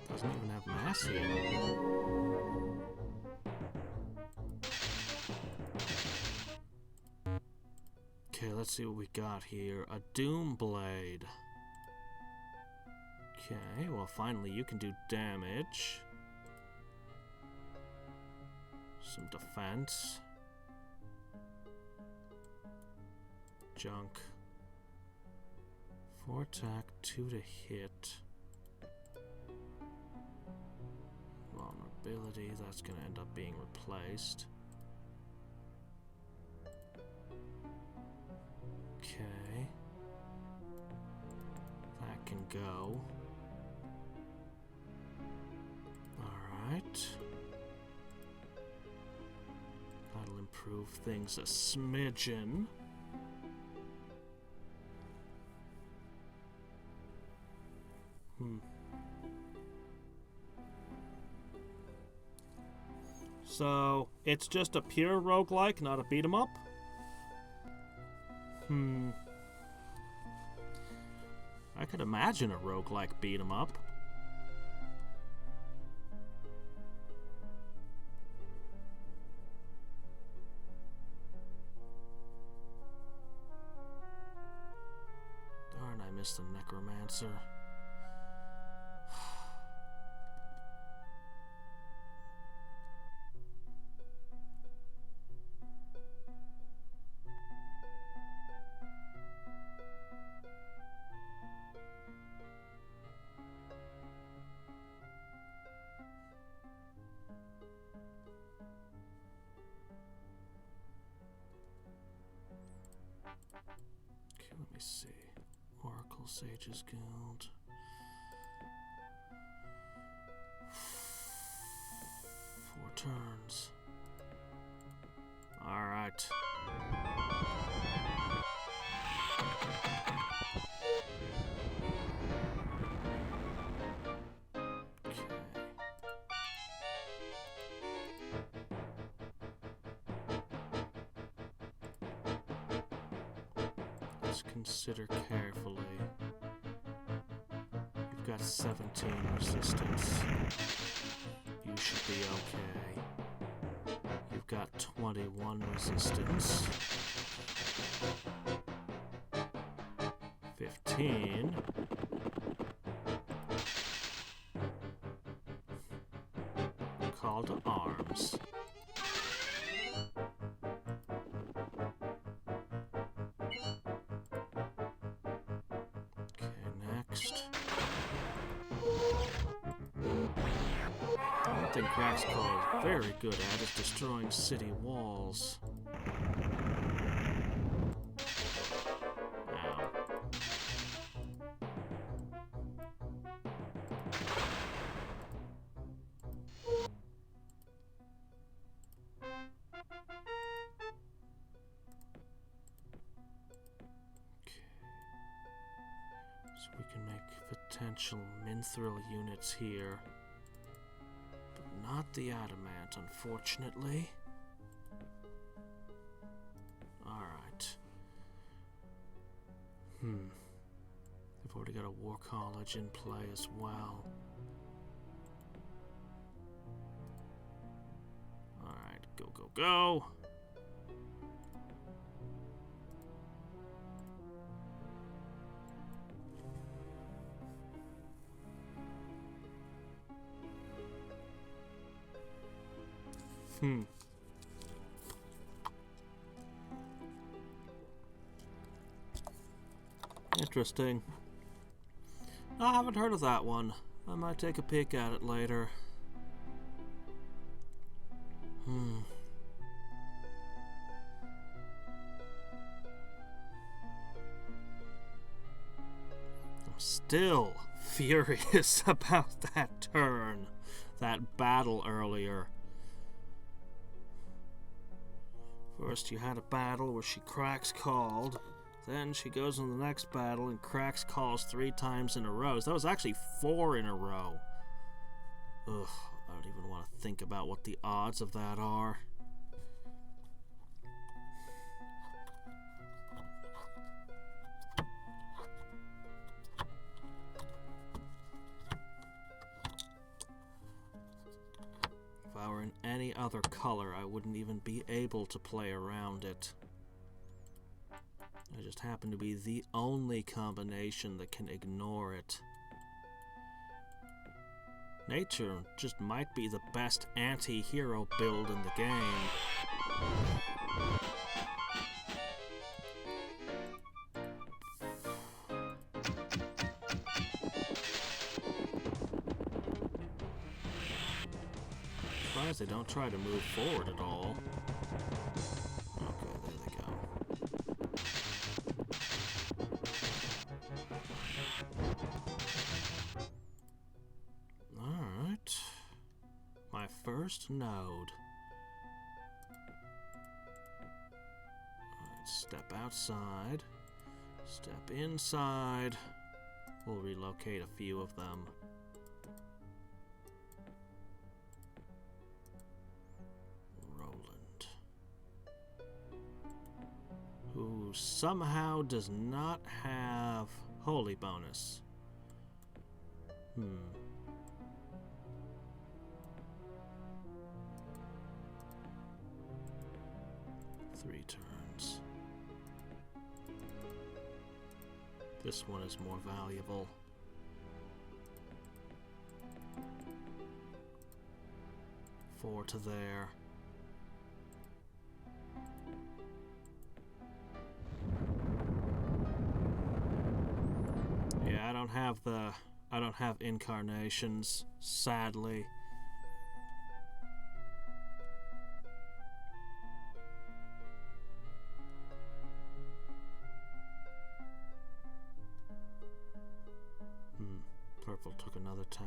Doesn't even have mass here. Okay, let's see what we got here. A Doom Blade. Okay, well finally you can do damage. Some defense. Junk. 4 attack, 2 to hit. Vulnerability, that's going to end up being replaced. Okay. That can go. Alright. That'll improve things a smidgen. So, it's just a pure roguelike, not a beat 'em up? I could imagine a roguelike beat 'em up. Darn, I missed the necromancer. see. Oracle Sages Guild. 4 turns. Alright. Let's consider carefully. You've got 17 resistance. You should be okay. You've got 21 resistance. 15. Call to arms. Next. One thing Crack's Call is very good at is destroying city walls. Ow. So we can make potential Mithril units here. But not the Adamant, unfortunately. Alright. They've already got a War College in play as well. Alright, go, go, go! Interesting. I haven't heard of that one. I might take a peek at it later. I'm still furious about that turn. That battle earlier. First you had a battle where she cracks called. Then she goes in the next battle and cracks calls 3 times in a row. So that was actually 4 in a row. Ugh, I don't even want to think about what the odds of that are. If I were in any other color, I wouldn't even be able to play around it. I just happen to be the only combination that can ignore it. Nature just might be the best anti-hero build in the game. Surprised they don't try to move forward at all. First node. Alright, step outside. Step inside. We'll relocate a few of them. Roland. Who somehow does not have holy bonus. 3 turns. This one is more valuable. Four to there. Yeah, I don't have incarnations, sadly.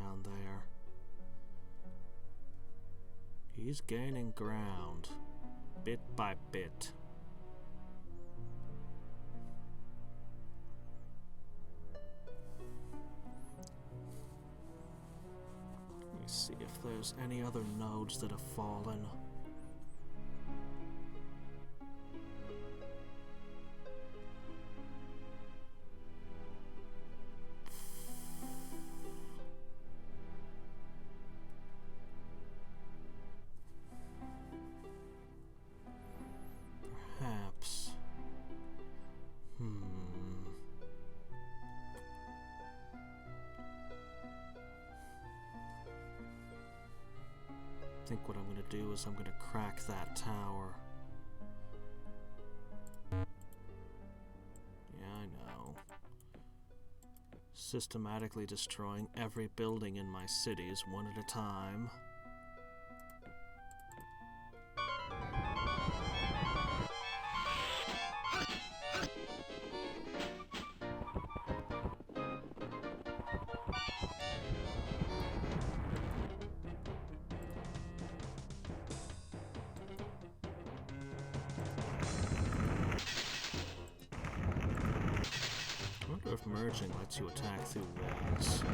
down there. He's gaining ground, bit by bit. Let me see if there's any other nodes that have fallen. Perhaps. I think what I'm going to do is I'm going to crack that tower. Yeah, I know. Systematically destroying every building in my cities one at a time. I wonder if merging lets you attack through walls.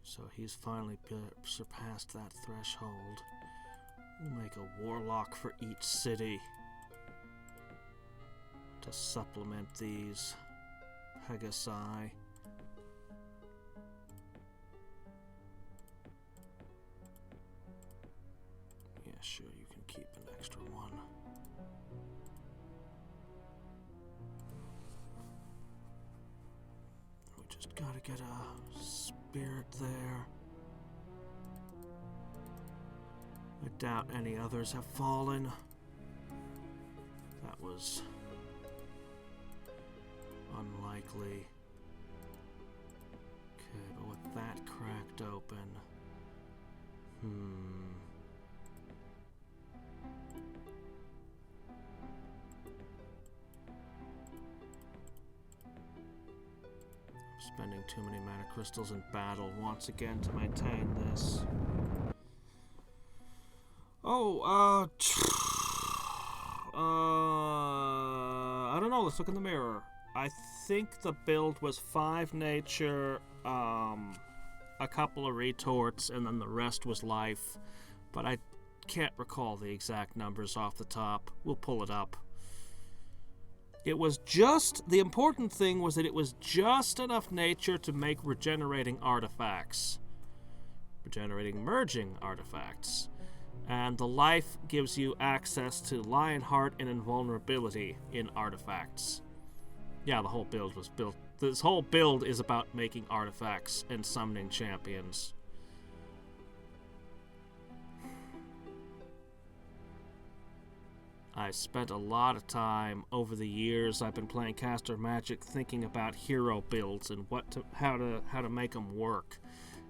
So he's finally surpassed that threshold. We'll make a warlock for each city to supplement these Hegasi. Yeah, sure, you can keep an extra one. We just gotta get a spirit there. I doubt any others have fallen. That was unlikely. Okay, but with that cracked open, spending too many mana crystals in battle once again to maintain this. Oh, I don't know, let's look in the mirror. I think the build was 5 nature, a couple of retorts, and then the rest was life. But I can't recall the exact numbers off the top. We'll pull it up. It was just, the important thing was that it was just enough nature to make regenerating artifacts. Regenerating merging artifacts. And the life gives you access to Lionheart and invulnerability in artifacts. Yeah, the whole build was built. This whole build is about making artifacts and summoning champions. I spent a lot of time over the years I've been playing Caster Magic thinking about hero builds and how to make them work,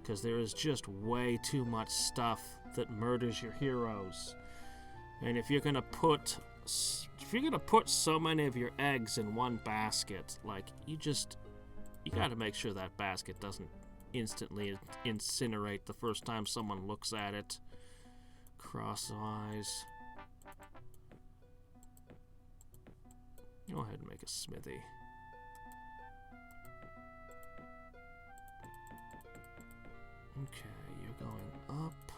because there is just way too much stuff that murders your heroes. And if you're gonna put so many of your eggs in one basket, like, you gotta make sure that basket doesn't instantly incinerate the first time someone looks at it. Cross eyes. Go ahead and make a smithy. Okay, you're going up.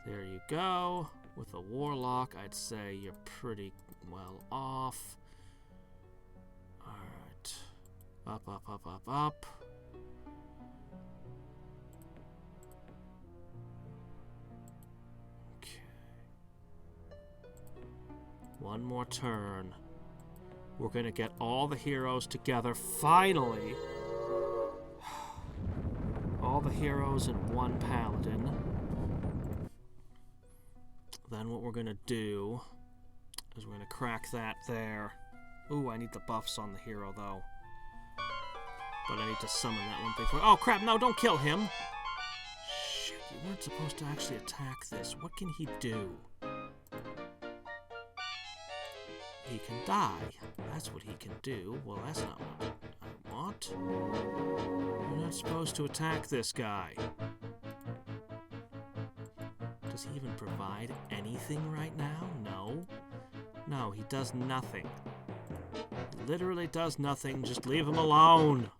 There you go. With a warlock, I'd say you're pretty well off. Alright. Up, up, up, up, up. Okay. One more turn. We're gonna get all the heroes together, finally. All the heroes and one paladin. Then what we're gonna do is we're gonna crack that there. Ooh, I need the buffs on the hero, though. But I need to summon that one before... Oh, crap, no, don't kill him! Shit, you weren't supposed to actually attack this. What can he do? He can die. That's what he can do. Well, that's not what I want. You're not supposed to attack this guy. Does he even provide anything right now? No. No, he does nothing. Literally does nothing. Just leave him alone.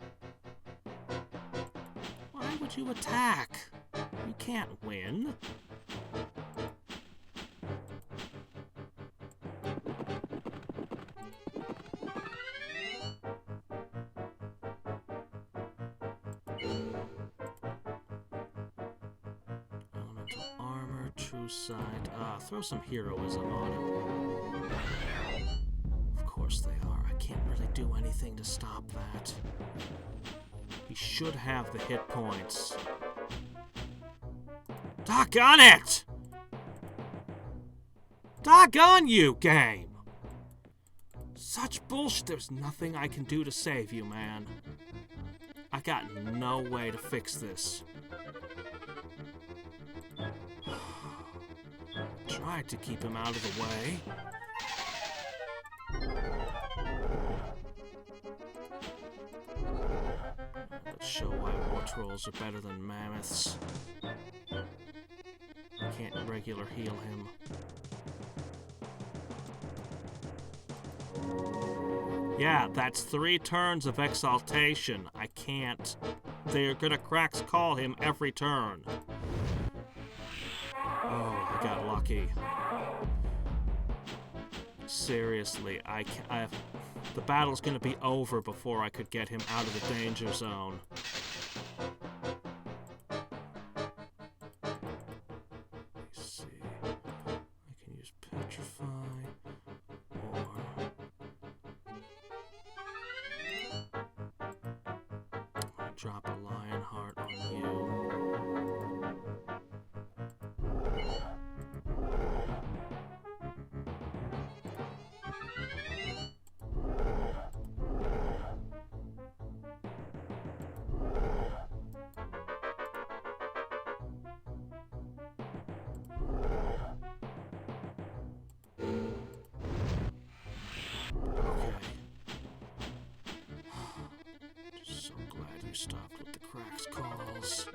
Why would you attack? You can't win. Elemental armor, true sight. Throw some heroism on him. Of course they are. I can't really do anything to stop that. He should have the hit points. Doggone it! Doggone you, game! Such bullshit. There's nothing I can do to save you, man. I got no way to fix this. Tried to keep him out of the way. Let's show why war trolls are better than mammoths. I can't regular heal him. Yeah, that's 3 turns of exaltation. I can't. They're gonna cracks call him every turn. Oh, I got lucky. Seriously, the battle's gonna be over before I could get him out of the danger zone. Let's see. I can use Petrify, or... I'll drop a Lion Heart on you. Stopped with the cracks calls.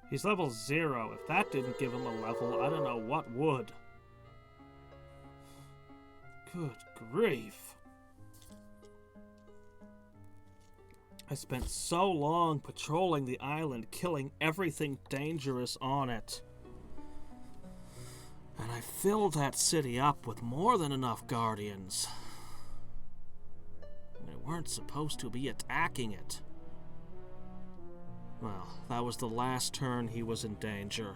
He's level 0. If that didn't give him a level, I don't know what would. Good grief. I spent so long patrolling the island, killing everything dangerous on it. And I filled that city up with more than enough guardians. They weren't supposed to be attacking it. Well, that was the last turn he was in danger.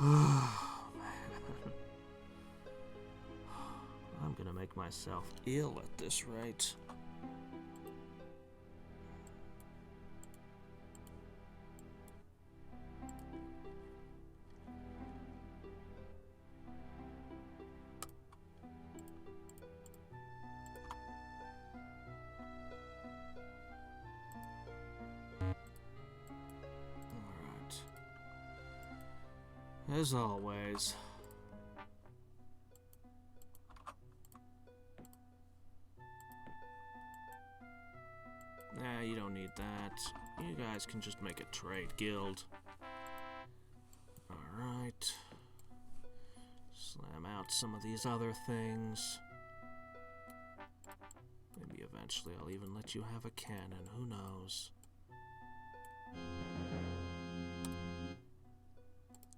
Oh, man. I'm gonna make myself ill at this rate. As always. you don't need that. You guys can just make a trade guild. Alright. Slam out some of these other things. Maybe eventually I'll even let you have a cannon, who knows.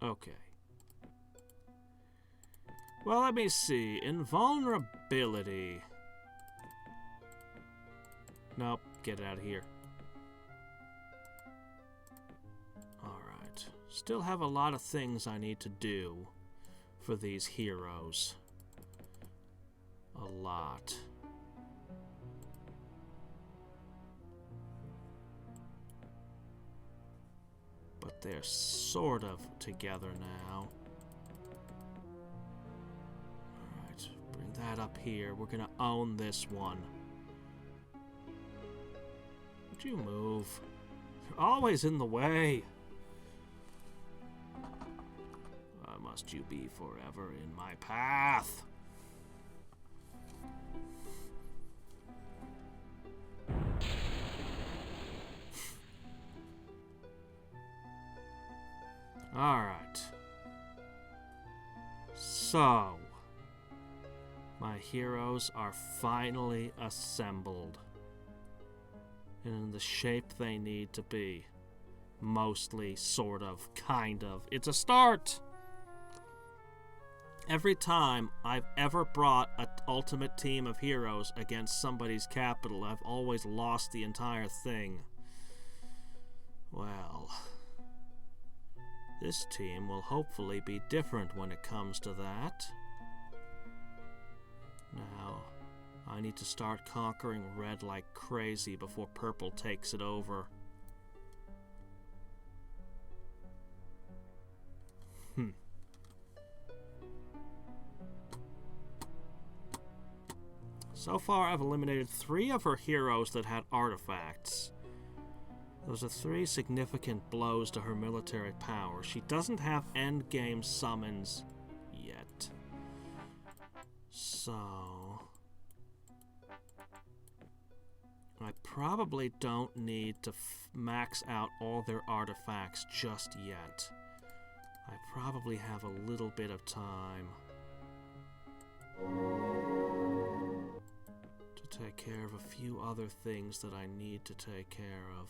Okay. Well, let me see. Invulnerability. Nope, get out of here. Alright. Still have a lot of things I need to do for these heroes. A lot. But they're sort of together now. Alright, bring that up here. We're gonna own this one. Would you move? You're always in the way. Why must you be forever in my path? Alright. So, my heroes are finally assembled. And in the shape they need to be. Mostly, sort of, kind of. It's a start! Every time I've ever brought an ultimate team of heroes against somebody's capital, I've always lost the entire thing. Well, this team will hopefully be different when it comes to that. Now, I need to start conquering red like crazy before purple takes it over. So far, I've eliminated 3 of her heroes that had artifacts. Those are 3 significant blows to her military power. She doesn't have endgame summons yet. So I probably don't need to max out all their artifacts just yet. I probably have a little bit of time to take care of a few other things that I need to take care of.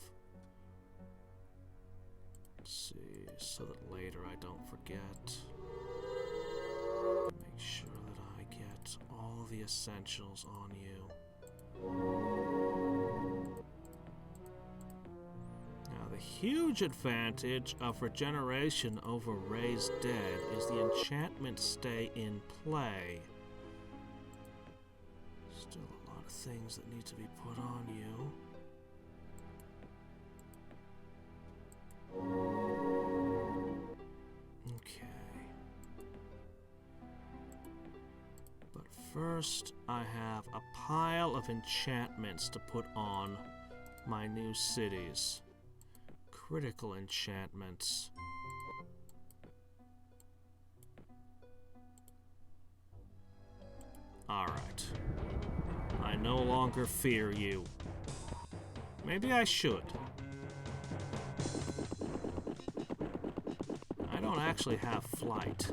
Let's see, so that later I don't forget. Make sure that I get all the essentials on you. Now, the huge advantage of regeneration over Raised Dead is the enchantments stay in play. Still a lot of things that need to be put on you. Okay. But first, I have a pile of enchantments to put on my new cities. Critical enchantments. Alright. I no longer fear you. Maybe I should. I don't actually have flight.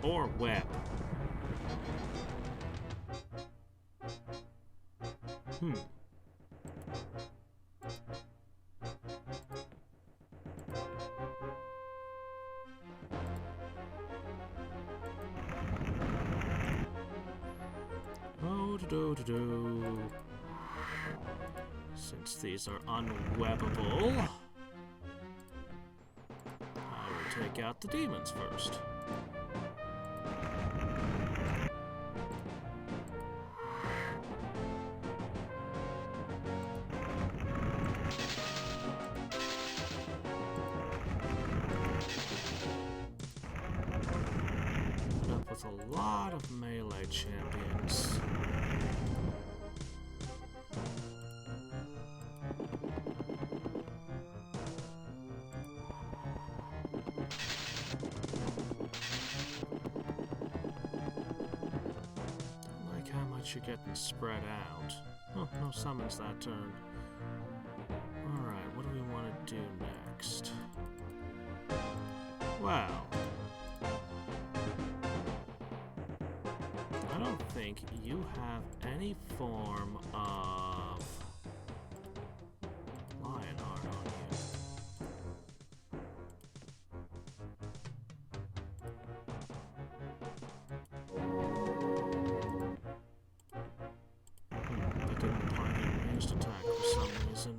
Or web. Oh, since these are unwebbable, I will take out the demons first. Up with a lot of melee champions. You're getting spread out. Oh, no summons that turn. do next? Well, I don't think you have any form of lion art on you. That didn't apply any ranged attack for some reason.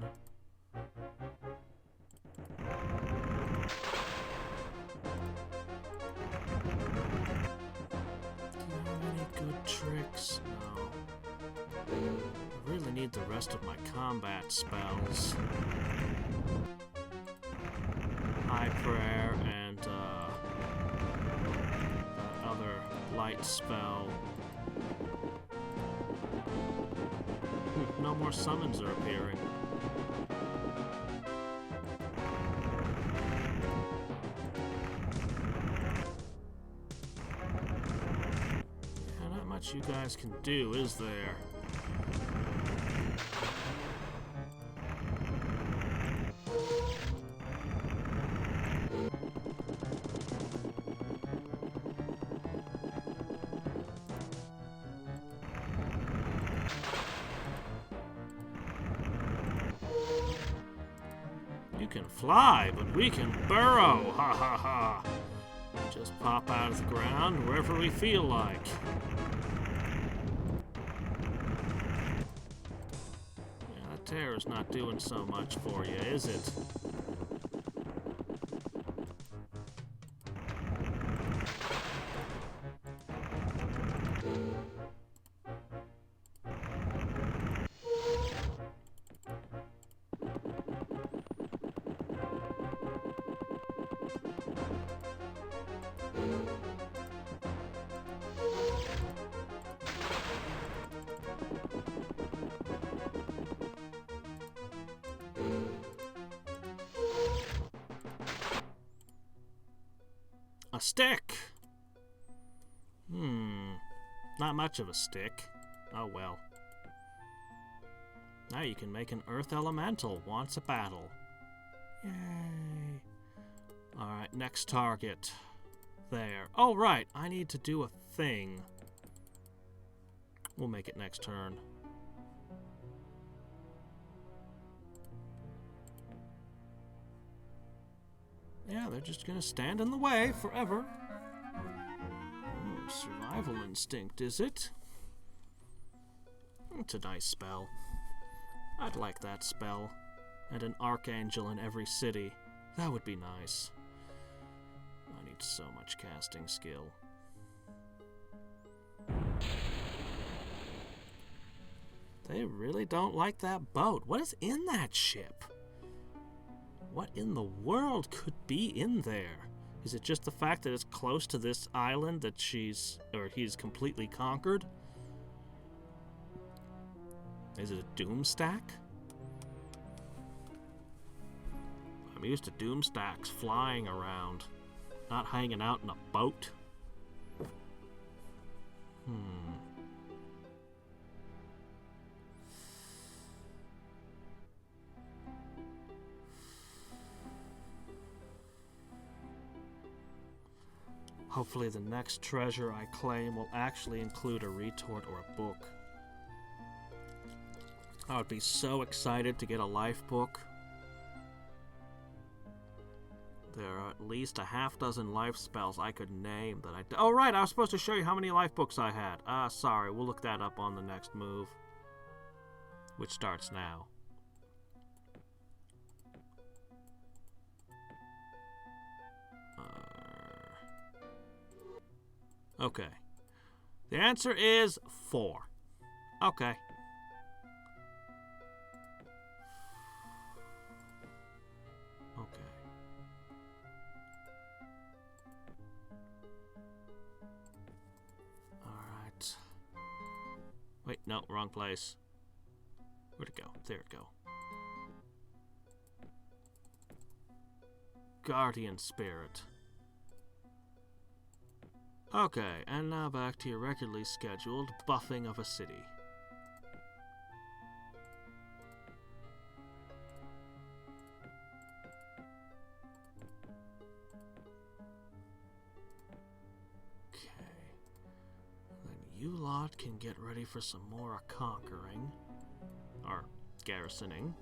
Good tricks? No. I really need the rest of my combat spells. High Prayer and that other light spell. No more summons are appearing. You guys can do, is there? You can fly, but we can burrow! Ha ha ha! Just pop out of the ground wherever we feel like. Terror's not doing so much for you, is it? A stick! Not much of a stick. Oh well. Now you can make an earth elemental once a battle. Yay! Alright, next target. There. Oh, right! I need to do a thing. We'll make it next turn. Yeah, they're just gonna stand in the way forever. Oh, survival instinct, is it? It's a nice spell. I'd like that spell. And an archangel in every city. That would be nice. I need so much casting skill. They really don't like that boat. What is in that ship? What in the world could be in there? Is it just the fact that it's close to this island that he's completely conquered? Is it a doomstack? I'm used to doomstacks flying around, not hanging out in a boat. Hopefully the next treasure I claim will actually include a retort or a book. I would be so excited to get a life book. There are at least a half-dozen life spells I could name that I... Oh, right, I was supposed to show you how many life books I had. Sorry, we'll look that up on the next move. Which starts now. Okay. The answer is 4. Okay. Okay. Alright. Wait, no, wrong place. Where'd it go? There it go. Guardian Spirit. Okay, and now back to your regularly scheduled buffing of a city. lot can get ready for some more conquering. Or garrisoning.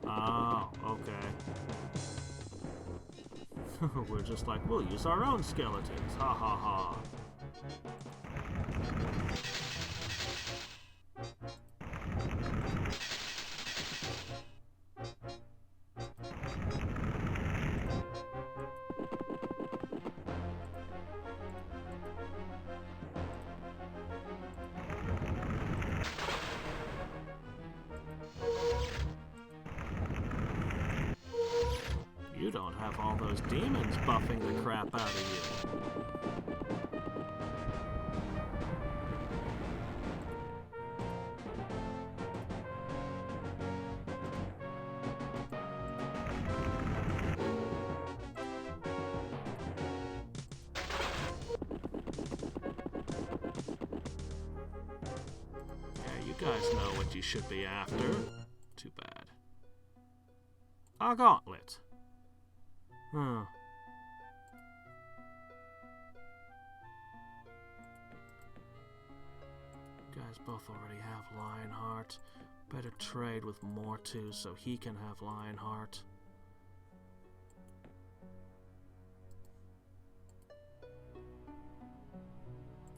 Oh, okay. We're just like, we'll use our own skeletons. Ha ha ha. You don't have all those demons buffing the crap out of you. Yeah, you guys know what you should be after. Too bad. A gauntlet. Huh. You guys both already have Lionheart. Better trade with Mortu so he can have Lionheart.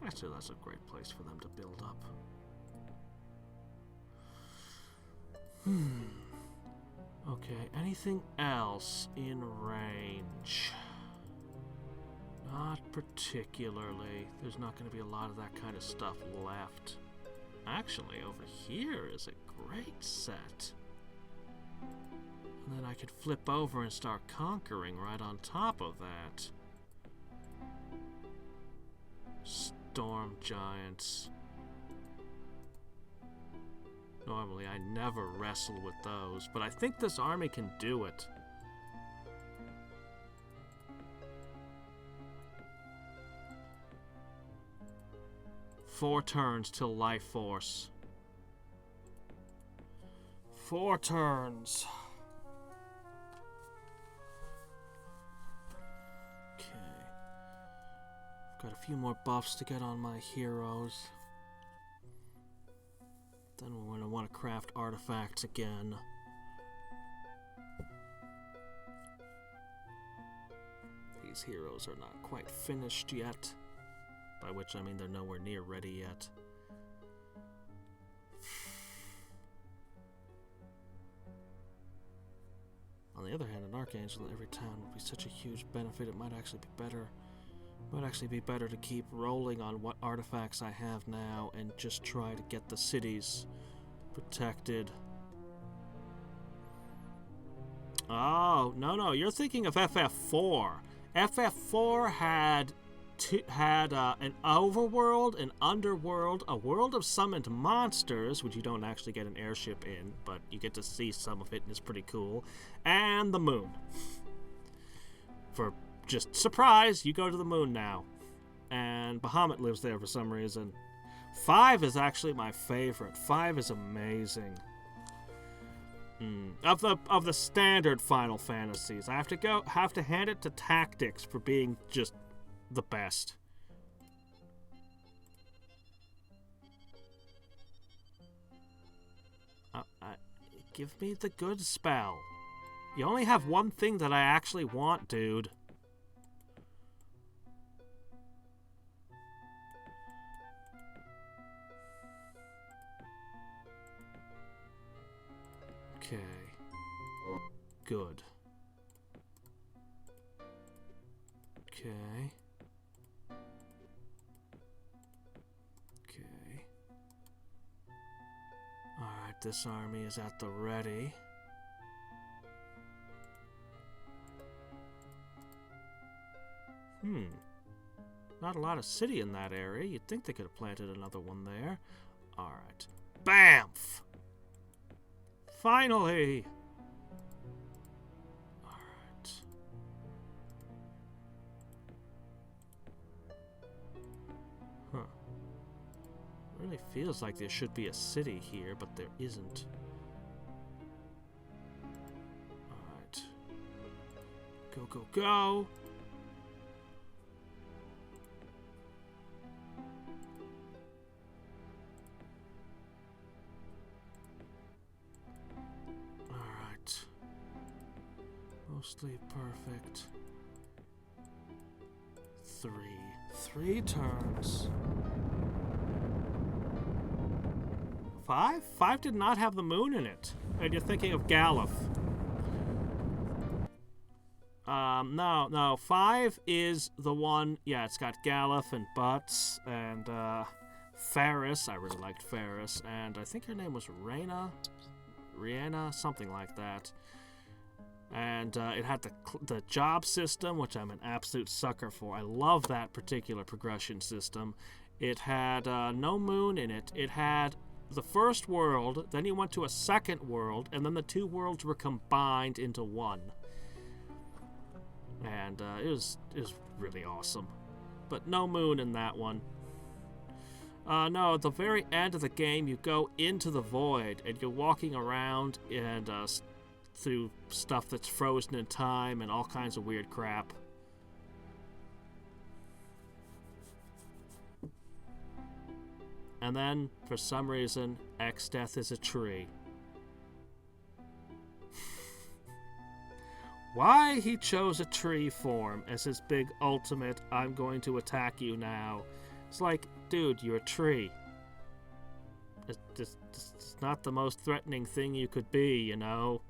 Actually, that's a great place for them to build up. Okay, anything else in range? Not particularly. There's not going to be a lot of that kind of stuff left. Actually, over here is a great set. And then I could flip over and start conquering right on top of that. Storm Giants. Normally, I never wrestle with those, but I think this army can do it. Four turns till life force. 4 turns. Okay. I've got a few more buffs to get on my heroes. Then we're going to want to craft artifacts again. These heroes are not quite finished yet. By which I mean they're nowhere near ready yet. On the other hand, an Archangel in every town would be such a huge benefit, it might actually be better. Might actually be better to keep rolling on what artifacts I have now and just try to get the cities protected. Oh, no, you're thinking of FF4. FF4 had an overworld, an underworld, a world of summoned monsters, which you don't actually get an airship in, but you get to see some of it and it's pretty cool, and the moon. For just surprise, you go to the moon now. And Bahamut lives there for some reason. 5 is actually my favorite. 5 is amazing. Of the standard Final Fantasies, I have to hand it to Tactics for being just the best. Give me the good spell. You only have one thing that I actually want, dude. Okay. Good. Okay. Okay. Alright, this army is at the ready. Not a lot of city in that area. You'd think they could have planted another one there. Alright. BAMF! Finally! Alright. Huh. Really feels like there should be a city here, but there isn't. Alright. Go, go, go! Sleep perfect. 3 turns. 5? 5 did not have the moon in it. And you're thinking of Galuf. No. 5 is the one, yeah, it's got Galuf and Butts and, Ferris. I really liked Ferris. And I think her name was Rihanna, something like that. And it had the job system, which I'm an absolute sucker for. I love that particular progression system. It had no moon in it. It had the first world, then you went to a second world, and then the 2 worlds were combined into one. And it was really awesome. But no moon in that one. No, at the very end of the game, you go into the void, and you're walking around and through stuff that's frozen in time and all kinds of weird crap. And then, for some reason, X-Death is a tree. Why he chose a tree form as his big ultimate, I'm going to attack you now. It's like, dude, you're a tree. It's not the most threatening thing you could be, you know?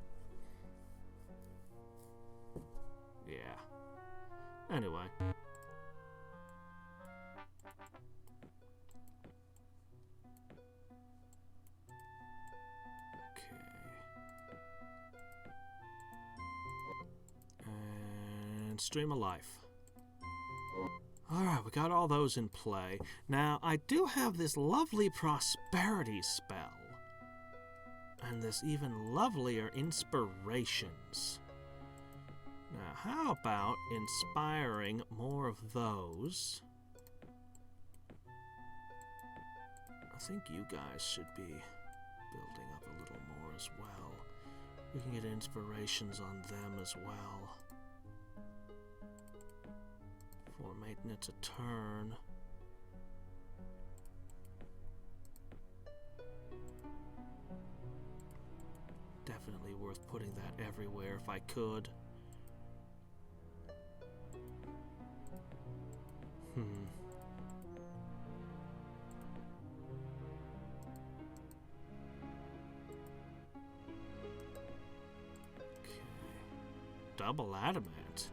Yeah. Anyway. Okay. And Stream of Life. Alright, we got all those in play. Now, I do have this lovely prosperity spell. And this even lovelier inspirations. Now, how about inspiring more of those? I think you guys should be building up a little more as well. We can get inspirations on them as well. For maintenance a turn. Definitely worth putting that everywhere if I could. Okay. Double adamant.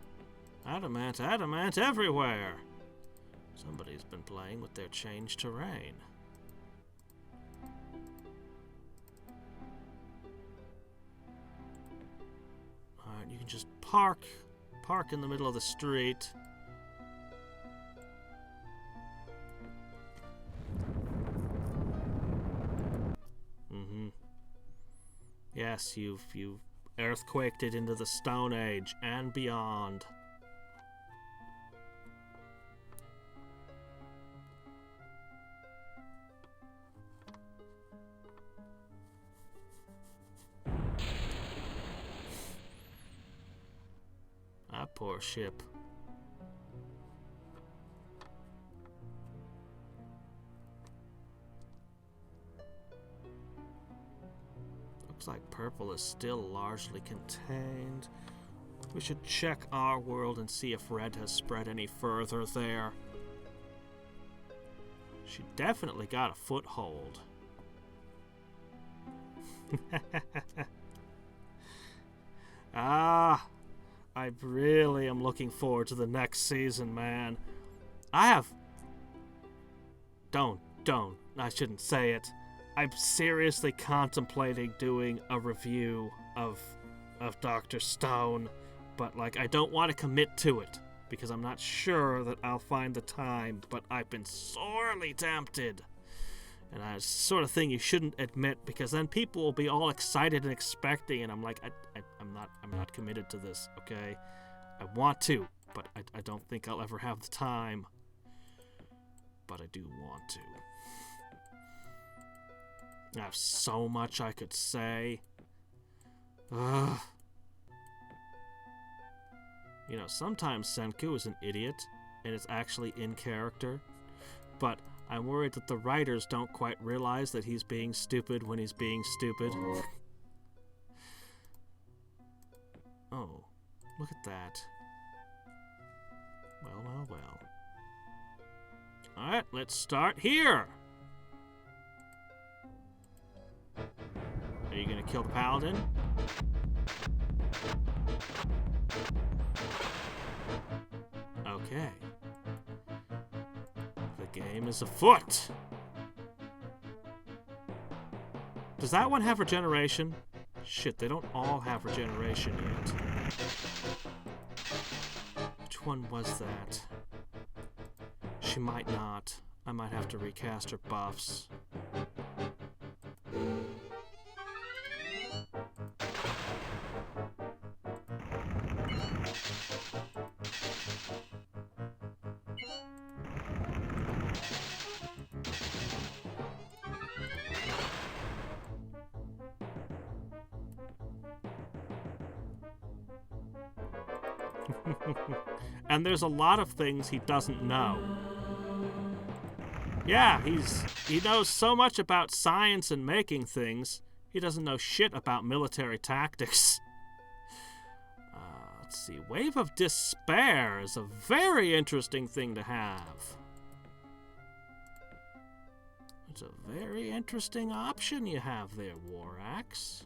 Adamant everywhere! Somebody's been playing with their changed terrain. Alright, you can just park in the middle of the street. Yes, you've earthquaked it into the Stone Age and beyond. That poor ship. Looks like purple is still largely contained. We should check our world and see if red has spread any further there. She definitely got a foothold. I really am looking forward to the next season, man. I shouldn't say it. I'm seriously contemplating doing a review of Dr. Stone, but like I don't want to commit to it because I'm not sure that I'll find the time, but I've been sorely tempted. And that's the sort of thing you shouldn't admit because then people will be all excited and expecting, and I'm like, I'm not committed to this, okay? I want to, but I don't think I'll ever have the time. But I do want to. I have so much I could say. Ugh. You know, sometimes Senku is an idiot, and it's actually in character, but I'm worried that the writers don't quite realize that he's being stupid when he's being stupid. Oh. Look at that. Well, well, well. Alright, let's start here! Are you gonna kill the paladin? Okay. The game is afoot! Does that one have regeneration? Shit, they don't all have regeneration yet. Which one was that? She might not. I might have to recast her buffs. And there's a lot of things he doesn't know. Yeah, he knows so much about science and making things, he doesn't know shit about military tactics. Let's see. Wave of Despair is a very interesting thing to have. It's a very interesting option you have there, Hadriex.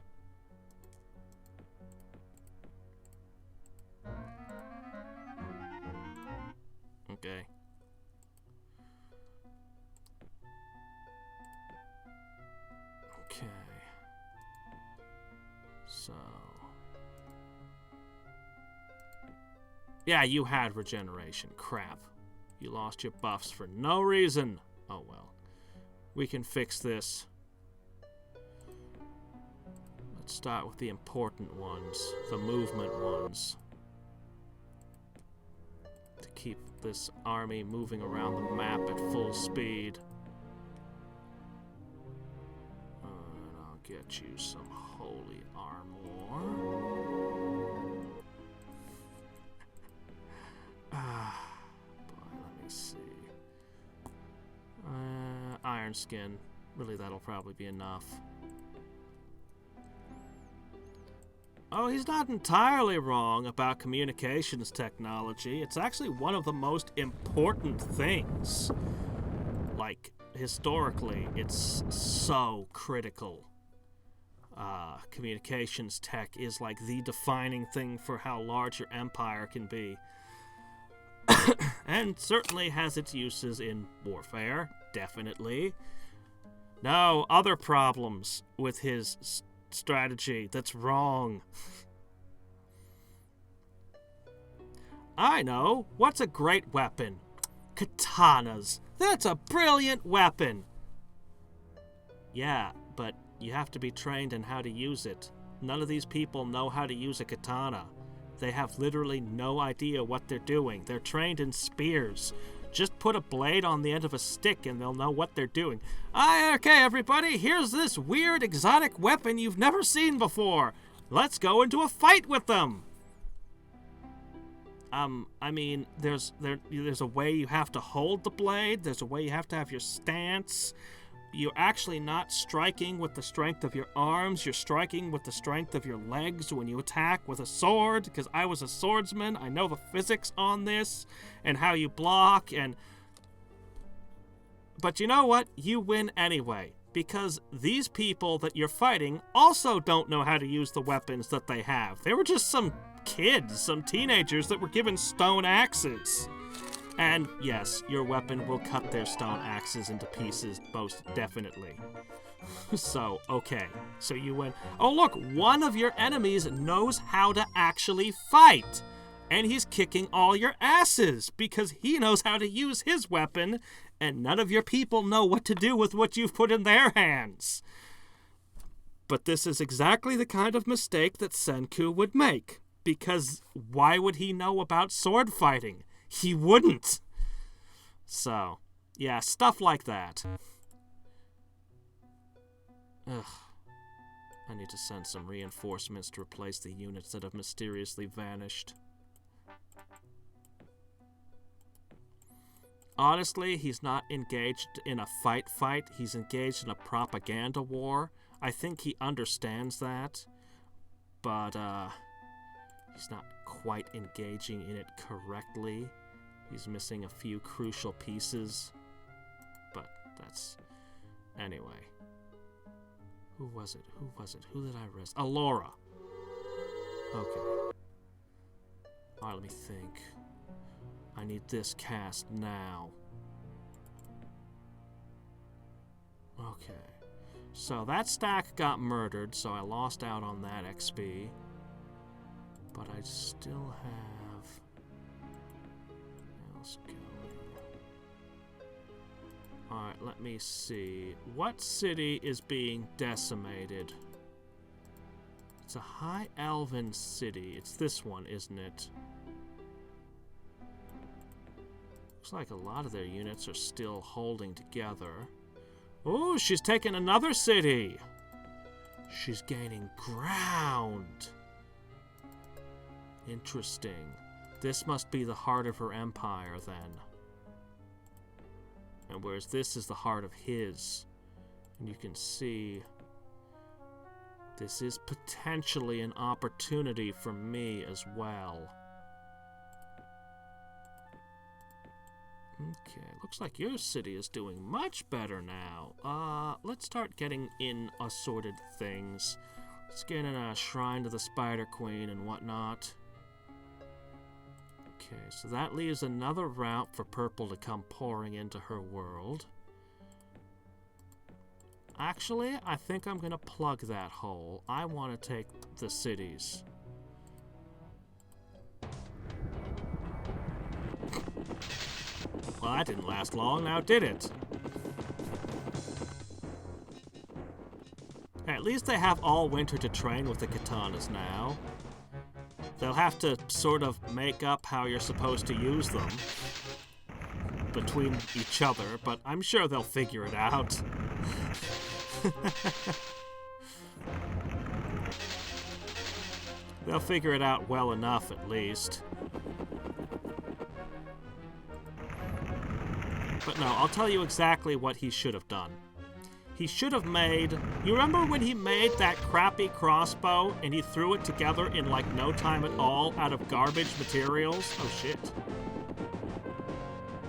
Okay. Okay. So. Yeah, you had regeneration. Crap. You lost your buffs for no reason. Oh well. We can fix this. Let's start with the important ones. The movement ones. To keep this army moving around the map at full speed. And I'll get you some holy armor. Boy, let me see. Iron skin. Really, that'll probably be enough. Oh, he's not entirely wrong about communications technology. It's actually one of the most important things. Like, historically, it's so critical. Communications tech is like the defining thing for how large your empire can be. And certainly has its uses in warfare, definitely. No, other problems with his strategy that's wrong. I know. What's a great weapon? Katanas. That's a brilliant weapon. Yeah, but you have to be trained in how to use it. None of these people know how to use a katana. They have literally no idea what they're doing. They're trained in spears. Just put a blade on the end of a stick and they'll know what they're doing. Okay, everybody, here's this weird exotic weapon you've never seen before. Let's go into a fight with them. I mean, there's a way you have to hold the blade. There's a way you have to have your stance. You're actually not striking with the strength of your arms. You're striking with the strength of your legs when you attack with a sword, because I was a swordsman. I know the physics on this and how you block and... But you know what? You win anyway, because these people that you're fighting also don't know how to use the weapons that they have. They were just some kids, some teenagers that were given stone axes. And yes, your weapon will cut their stone axes into pieces, most definitely. So, okay. So you win. Oh look, one of your enemies knows how to actually fight. And he's kicking all your asses because he knows how to use his weapon, and none of your people know what to do with what you've put in their hands. But this is exactly the kind of mistake that Senku would make, because why would he know about sword fighting? He wouldn't. So, yeah, stuff like that. Ugh. I need to send some reinforcements to replace the units that have mysteriously vanished. Honestly, he's not engaged in a fight. He's engaged in a propaganda war. I think he understands that. But, He's not quite engaging in it correctly. He's missing a few crucial pieces. But that's... Anyway. Who was it? Who did I rest? Laura. Okay. Alright, let me think. I need this cast now. Okay. So that stack got murdered, so I lost out on that XP. But I still have... else going. Alright, let me see. What city is being decimated? It's a high elven city. It's this one, isn't it? Looks like a lot of their units are still holding together. Oh, she's taken another city! She's gaining ground! Interesting. This must be the heart of her empire, then. And whereas this is the heart of his. And you can see... this is potentially an opportunity for me as well. Okay, looks like your city is doing much better now. Let's start getting in assorted things. Let's get in a shrine to the Spider Queen and whatnot. Okay, so that leaves another route for purple to come pouring into her world. Actually, I think I'm going to plug that hole. I want to take the cities. Well, that didn't last long, now did it? At least they have all winter to train with the katanas now. They'll have to sort of make up how you're supposed to use them between each other, but I'm sure they'll figure it out. They'll figure it out well enough, at least. But no, I'll tell you exactly what he should have done. He should have made... You remember when he made that crappy crossbow and he threw it together in like no time at all out of garbage materials? Oh shit.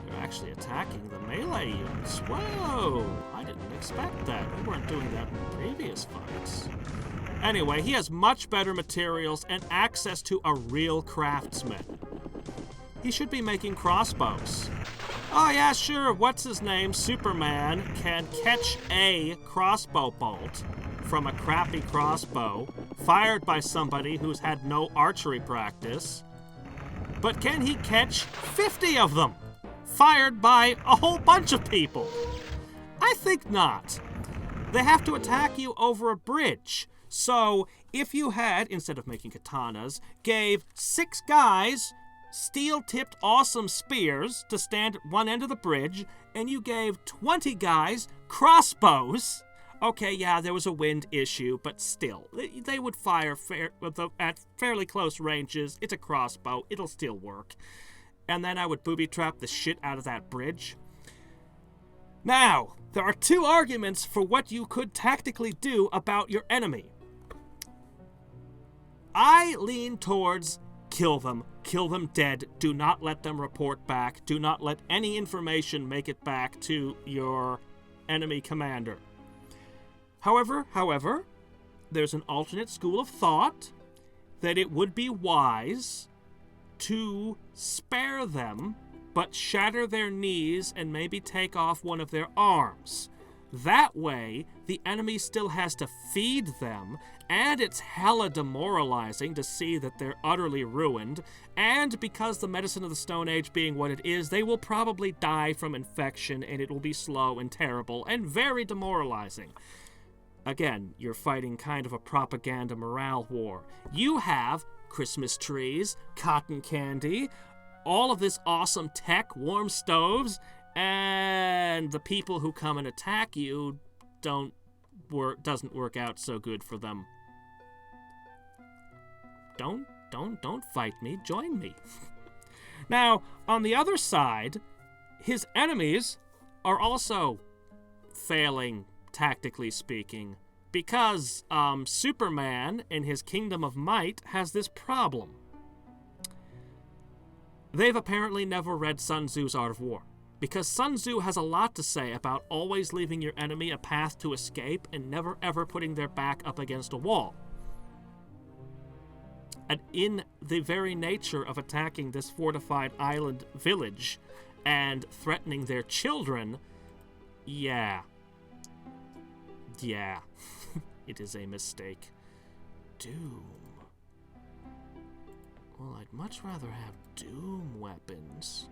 They're actually attacking the melee units. Whoa! I didn't expect that. We weren't doing that in previous fights. Anyway, he has much better materials and access to a real craftsman. He should be making crossbows. Oh yeah, sure, what's his name? Superman can catch a crossbow bolt from a crappy crossbow fired by somebody who's had no archery practice. But can he catch 50 of them fired by a whole bunch of people? I think not. They have to attack you over a bridge. So if you had, instead of making katanas, gave 6 guys steel-tipped awesome spears to stand at one end of the bridge, and you gave 20 guys crossbows. Okay, yeah, there was a wind issue, but still, they would fire at fairly close ranges. It's a crossbow. It'll still work. And then I would booby-trap the shit out of that bridge. Now, there are 2 arguments for what you could tactically do about your enemy. I lean towards kill them dead, do not let them report back, do not let any information make it back to your enemy commander. However, there's an alternate school of thought that it would be wise to spare them, but shatter their knees and maybe take off one of their arms. That way, the enemy still has to feed them, and it's hella demoralizing to see that they're utterly ruined, and because the medicine of the Stone Age being what it is, they will probably die from infection, and it will be slow and terrible, and very demoralizing. Again, you're fighting kind of a propaganda morale war. You have Christmas trees, cotton candy, all of this awesome tech, warm stoves, and the people who come and attack you doesn't work out so good for them. Don't fight me, join me. Now, on the other side, his enemies are also failing, tactically speaking, because Superman in his Kingdom of Might has this problem. They've apparently never read Sun Tzu's Art of War, because Sun Tzu has a lot to say about always leaving your enemy a path to escape and never ever putting their back up against a wall. And in the very nature of attacking this fortified island village and threatening their children, yeah, it is a mistake. Doom. Well, I'd much rather have Doom weapons.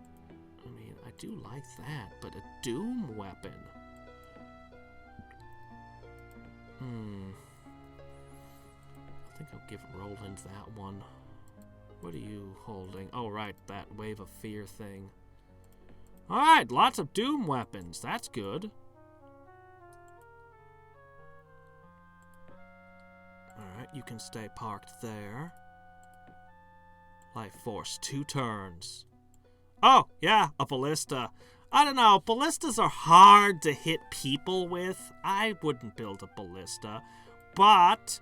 I mean, I do like that, but a Doom weapon? I think I'll give Roland that one. What are you holding? Oh, right, that Wave of Fear thing. Alright, lots of Doom weapons. That's good. Alright, you can stay parked there. Life Force, 2 turns. Oh, yeah, a ballista. I don't know, ballistas are hard to hit people with. I wouldn't build a ballista. But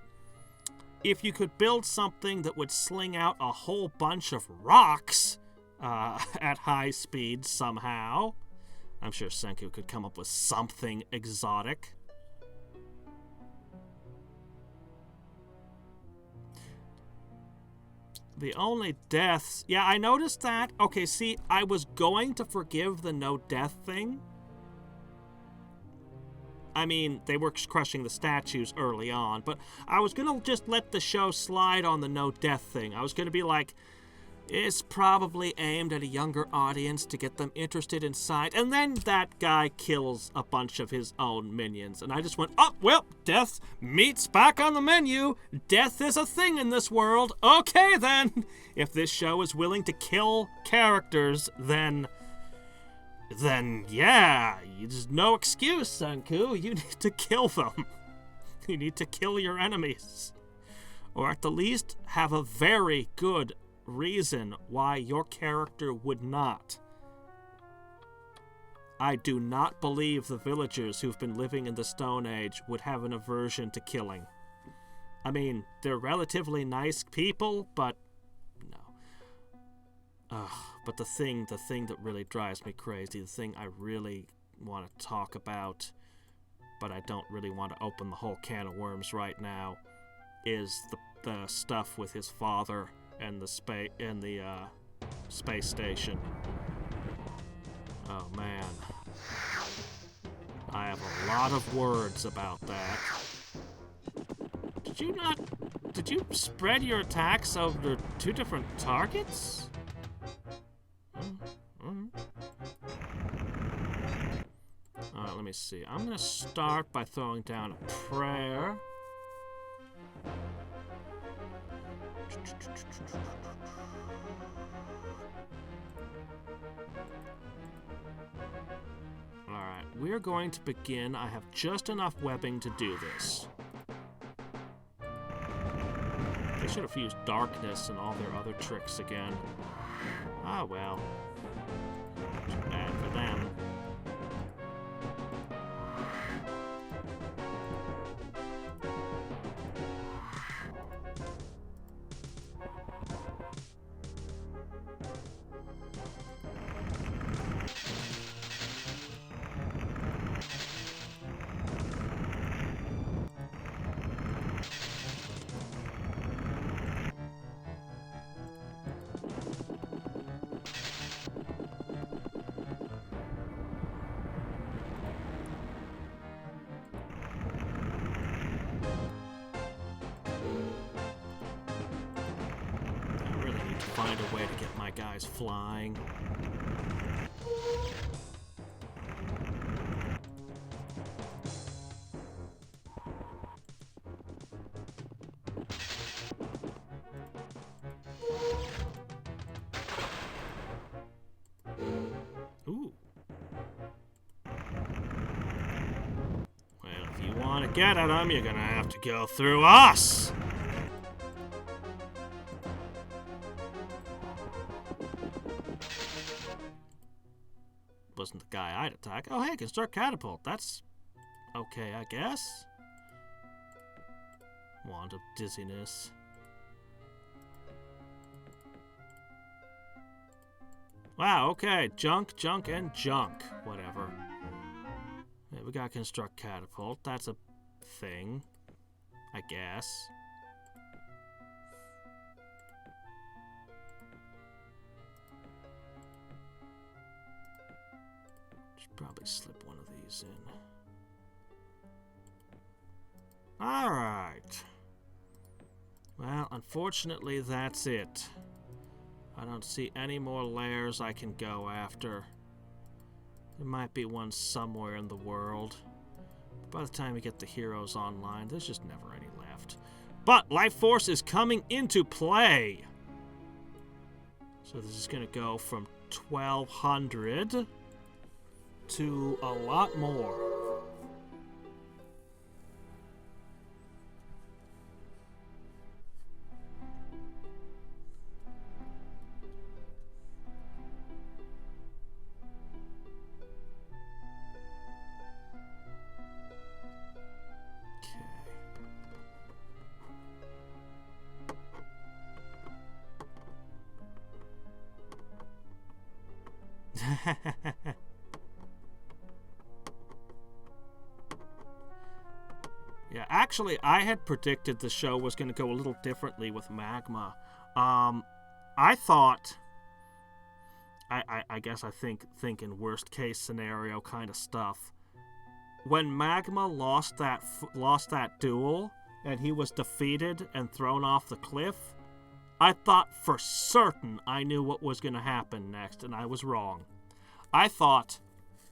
if you could build something that would sling out a whole bunch of rocks at high speed somehow, I'm sure Senku could come up with something exotic. The only deaths... Yeah, I noticed that. Okay, see, I was going to forgive the no death thing. I mean, they were crushing the statues early on, but I was going to just let the show slide on the no death thing. I was going to be like, it's probably aimed at a younger audience to get them interested in science. And then that guy kills a bunch of his own minions. And I just went, oh, well, death meat's back on the menu. Death is a thing in this world. Okay, then. If this show is willing to kill characters, then yeah, there's no excuse, Senku. You need to kill them. You need to kill your enemies. Or at the least, have a very good reason why your character would not. I do not believe the villagers who've been living in the Stone Age would have an aversion to killing. I mean, they're relatively nice people, but no. But the thing that really drives me crazy, the thing I really want to talk about, but I don't really want to open the whole can of worms right now, is the stuff with his father and the space station. Oh man, I have a lot of words about that. Did you spread your attacks over 2 different targets? Alright, let me see. I'm gonna start by throwing down a prayer. Alright, we're going to begin. I have just enough webbing to do this. They should have used darkness and all their other tricks again. Ah, well. Too bad for them. Find a way to get my guys flying. Ooh. Well, if you want to get at them, you're gonna have to go through us! Wasn't the guy I'd attack. Oh, hey, construct catapult. That's okay, I guess. Wand of dizziness. Wow, okay. Junk, and junk. Whatever. Yeah, we gotta construct catapult. That's a thing, I guess. Should probably slip one of these in. Alright. Well, unfortunately, that's it. I don't see any more layers I can go after. There might be one somewhere in the world. By the time we get the heroes online, there's just never any left. But Life Force is coming into play! So this is going to go from 1,200 to a lot more. Yeah, actually, I had predicted the show was going to go a little differently with Magma. I thought, I guess I think in worst case scenario kind of stuff. When Magma lost that duel and he was defeated and thrown off the cliff, I thought for certain I knew what was going to happen next, and I was wrong. I thought,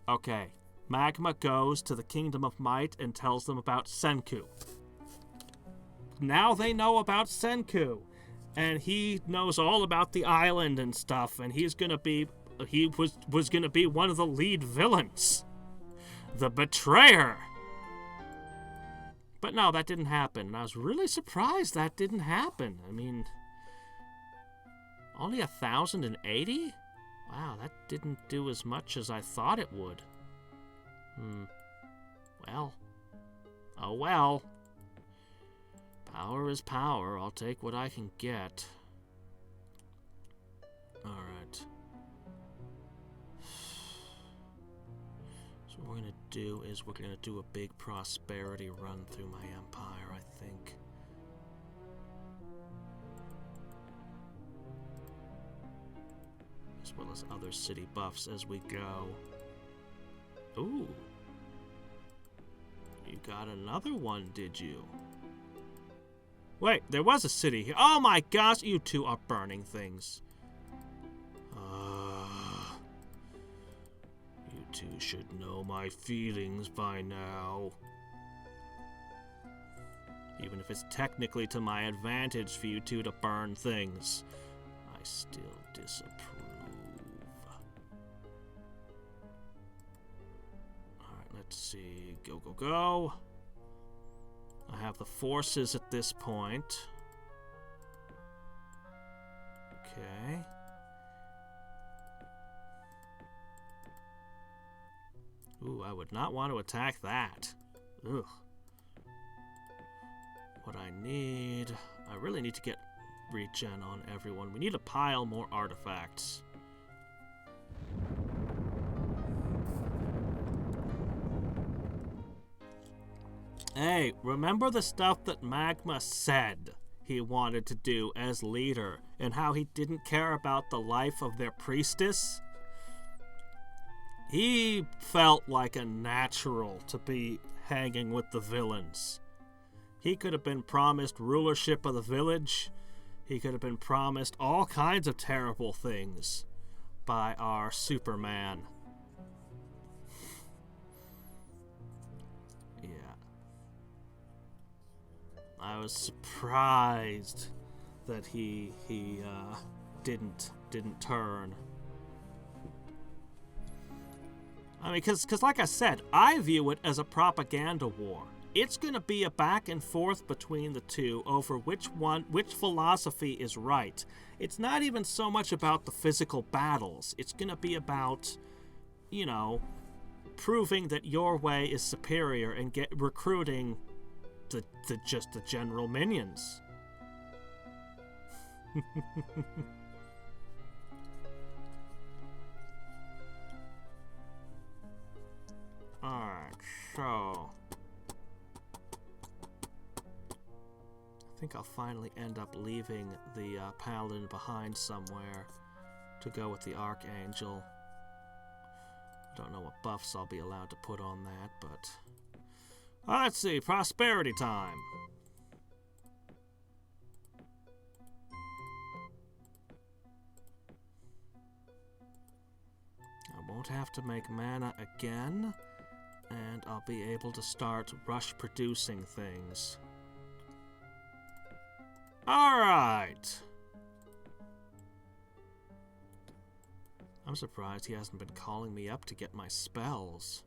okay, Magma goes to the Kingdom of Might and tells them about Senku. Now they know about Senku, and he knows all about the island and stuff, and he was gonna be one of the lead villains, the betrayer. But no, that didn't happen, and I was really surprised that didn't happen. I mean, only 1,080? Wow, that didn't do as much as I thought it would. Well. Oh well. Power is power. I'll take what I can get. Alright. So what we're gonna do is we're gonna do a big prosperity run through my empire, I think. As well as other city buffs as we go. Ooh. You got another one, did you? Wait, there was a city here. Oh my gosh, you two are burning things. You two should know my feelings by now. Even if it's technically to my advantage for you two to burn things, I still disapprove. Let's see. Go. I have the forces at this point. Okay. Ooh, I would not want to attack that. Ugh. What I really need to get regen on everyone. We need to pile more artifacts. Hey, remember the stuff that Magma said he wanted to do as leader, and how he didn't care about the life of their priestess? He felt like a natural to be hanging with the villains. He could have been promised rulership of the village. He could have been promised all kinds of terrible things by our Superman. I was surprised that he didn't turn. I mean, because like I said, I view it as a propaganda war. It's going to be a back and forth between the two over which philosophy is right. It's not even so much about the physical battles. It's going to be about, you know, proving that your way is superior and recruiting just the general minions. Alright, so... I think I'll finally end up leaving the Paladin behind somewhere to go with the Archangel. I don't know what buffs I'll be allowed to put on that, but... let's see, prosperity time. I won't have to make mana again, and I'll be able to start rush producing things. Alright! I'm surprised he hasn't been calling me up to get my spells.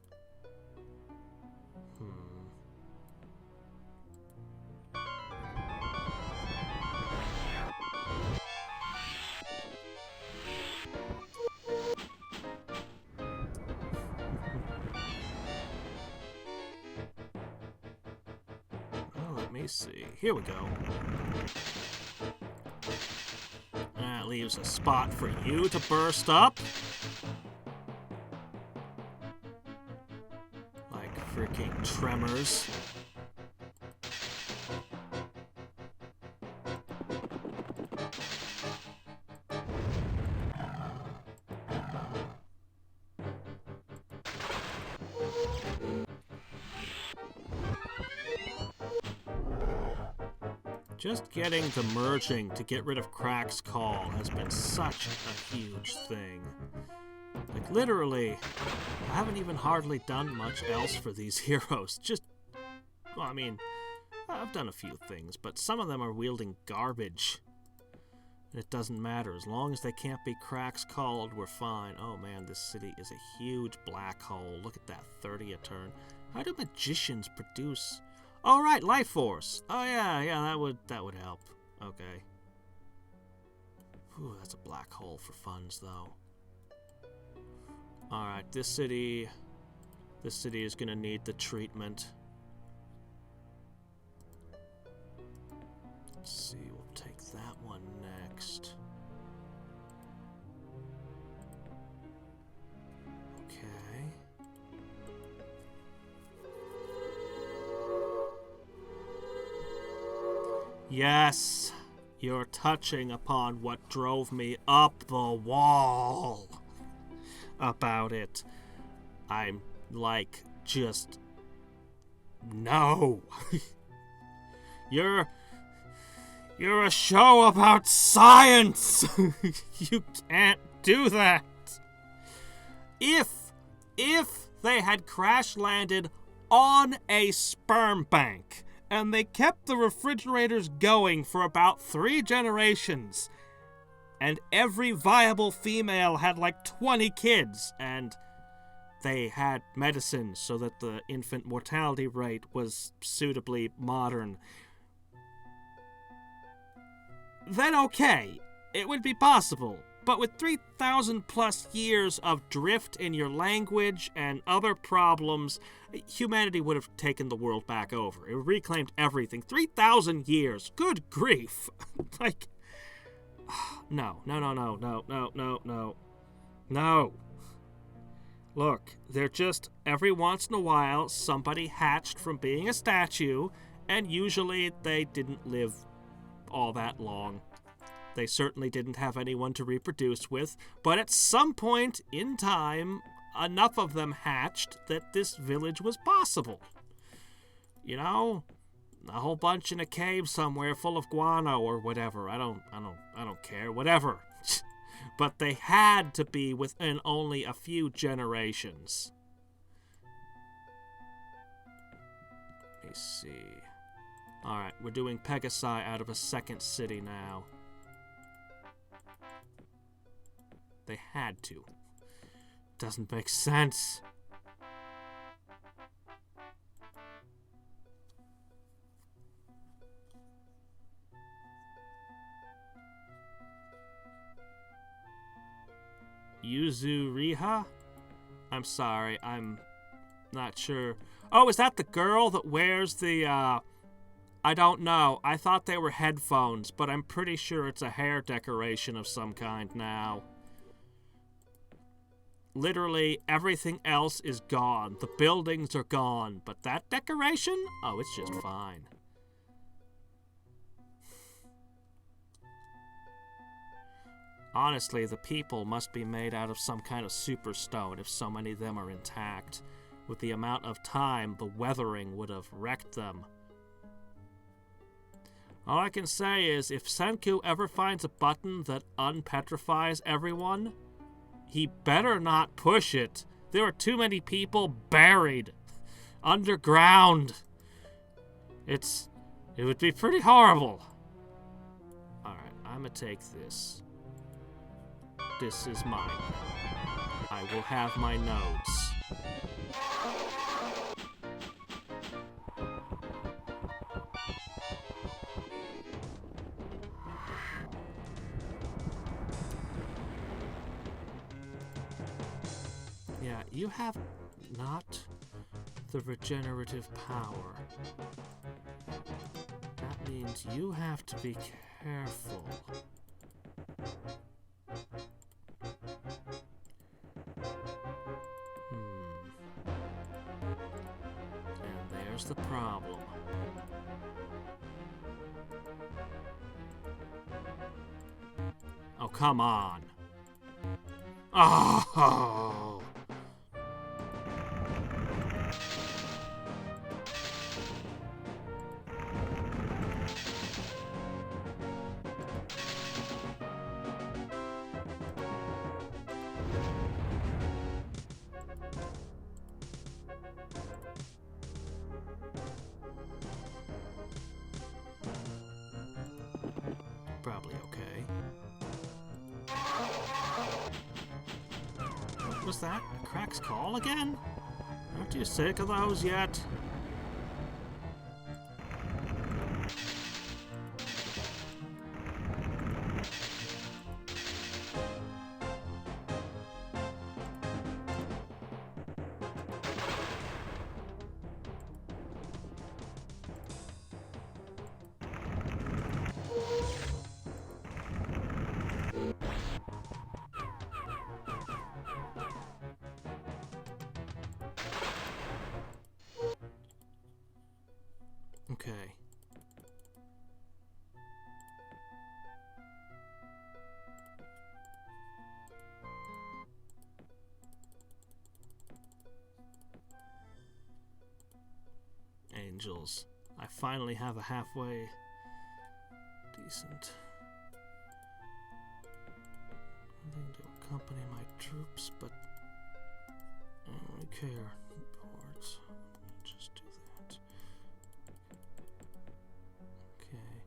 Well, let me see. Here we go. That leaves a spot for you to burst up. Like freaking tremors. Just getting the merging to get rid of Crack's Call has been such a huge thing. Like, literally, I haven't even hardly done much else for these heroes. Just, well, I mean, I've done a few things, but some of them are wielding garbage. And it doesn't matter. As long as they can't be Crack's Called, we're fine. Oh man, this city is a huge black hole. Look at that, 30 a turn. How do magicians produce... Oh, right, life force. Oh, yeah, that would help. Okay. Whew, that's a black hole for funds, though. All right, this city is gonna need the treatment. Let's see, we'll take that one next. Okay. Yes, you're touching upon what drove me up the wall about it. I'm like, just, no. You're a show about science. You can't do that. If they had crash landed on a sperm bank, and they kept the refrigerators going for about 3 generations. And every viable female had like 20 kids, and they had medicine so that the infant mortality rate was suitably modern. Then okay, it would be possible. But with 3,000 plus years of drift in your language and other problems, humanity would have taken the world back over. It reclaimed everything. 3,000 years. Good grief. Like, no. Look, they're just, every once in a while, somebody hatched from being a statue, and usually they didn't live all that long. They certainly didn't have anyone to reproduce with, but at some point in time, enough of them hatched that this village was possible. You know, a whole bunch in a cave somewhere full of guano or whatever. I don't care, whatever. But they had to be within only a few generations. Let me see. All right, we're doing Pegasi out of a second city now. They had to. Doesn't make sense. Yuzuriha? I'm sorry, I'm not sure. Oh, is that the girl that wears the, I don't know. I thought they were headphones, but I'm pretty sure it's a hair decoration of some kind now. literally everything else is gone. The buildings are gone, but that decoration? Oh, it's just fine. Honestly, the people must be made out of some kind of superstone if so many of them are intact. With the amount of time the weathering would have wrecked them. All I can say is, if Senku ever finds a button that unpetrifies everyone, he better not push it. There are too many people buried underground. It would be pretty horrible. Alright, I'm gonna take this. This is mine. I will have my nodes. Yeah, you have not the regenerative power. That means you have to be careful. And there's the problem. Oh, come on. Oh! Probably okay. What was that? A Crack's call again? Aren't you sick of those yet? Okay. Angels. I finally have a halfway decent thing to accompany my troops, but I don't really care. Reports. Just do that. Okay.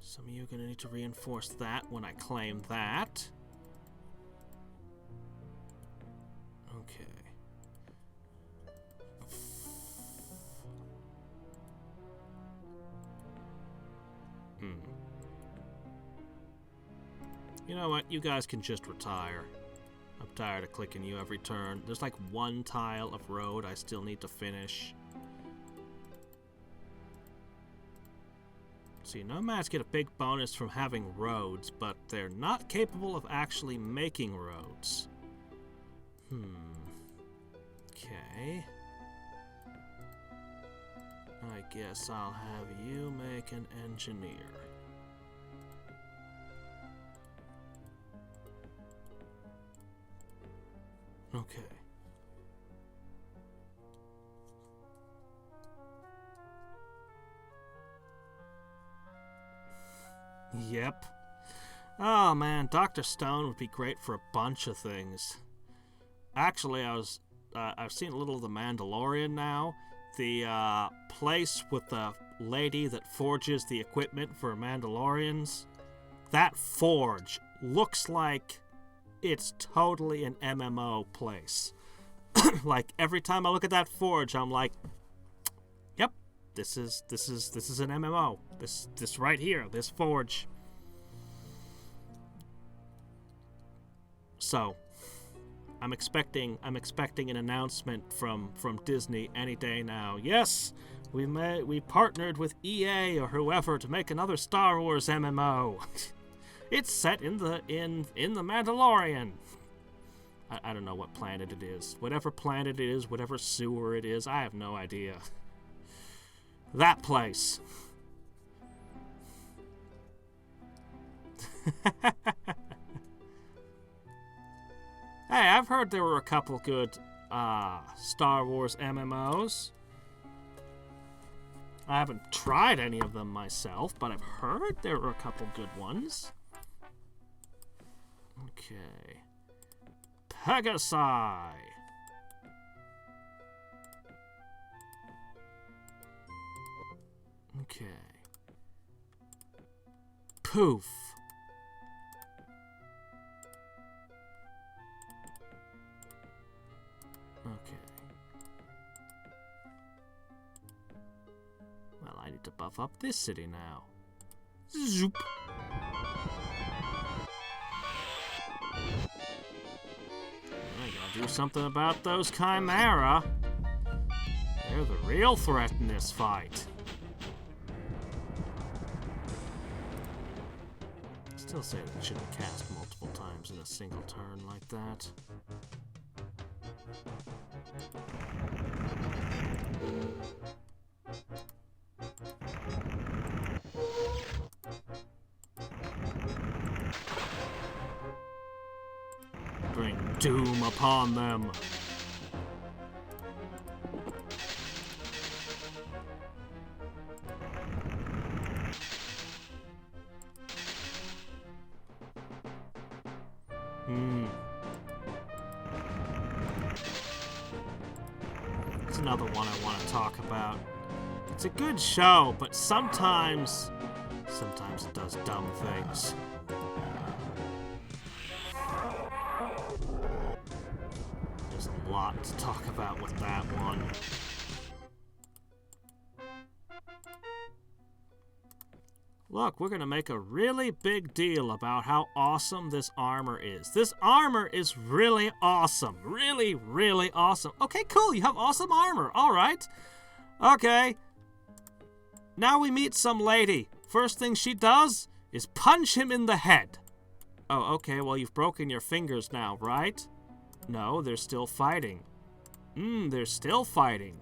Some of you are going to need to reinforce that when I claim that. Okay. You know what? You guys can just retire. I'm tired of clicking you every turn. There's like one tile of road I still need to finish. See, nomads get a big bonus from having roads, but they're not capable of actually making roads. Okay. I guess I'll have you make an engineer. Okay. Yep. Oh man, Dr. Stone would be great for a bunch of things. Actually, I've seen a little of The Mandalorian now. The place with the lady that forges the equipment for Mandalorians. That forge looks like it's totally an MMO place. Like every time I look at that forge, I'm like, "Yep, this is an MMO. This right here, this forge." So, I'm expecting an announcement from Disney any day now. Yes, we partnered with EA or whoever to make another Star Wars MMO. It's set in the Mandalorian. I don't know what planet it is. Whatever planet it is, whatever sewer it is, I have no idea. That place. Hey, I've heard there were a couple good Star Wars MMOs. I haven't tried any of them myself, but I've heard there were a couple good ones. Okay. Pegasi. Okay. Poof. Okay. Well, I need to buff up this city now. Zoop. I gotta do something about those Chimera. They're the real threat in this fight. I still say that shouldn't cast multiple times in a single turn like that. Bring doom upon them. It's another one I want to talk about. It's a good show, but sometimes it does dumb things. There's a lot to talk about with that one. Look, we're gonna make a really big deal about how awesome this armor is. This armor is really awesome. Really, really awesome. Okay, cool, you have awesome armor. Alright. Okay. Now we meet some lady. First thing she does is punch him in the head. Oh, okay, well, you've broken your fingers now, right? No, they're still fighting. They're still fighting.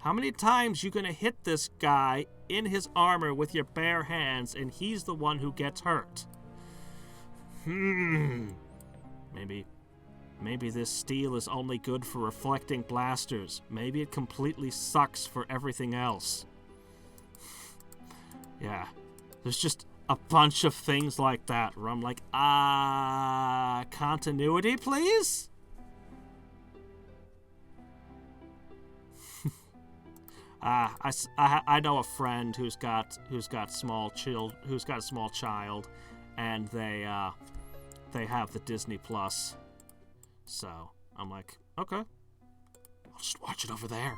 How many times you gonna hit this guy in his armor with your bare hands and he's the one who gets hurt? Maybe this steel is only good for reflecting blasters. Maybe it completely sucks for everything else. Yeah, there's just a bunch of things like that where I'm like, continuity, please? I know a friend who's got a small child, and they have the Disney Plus. So I'm like, okay, I'll just watch it over there.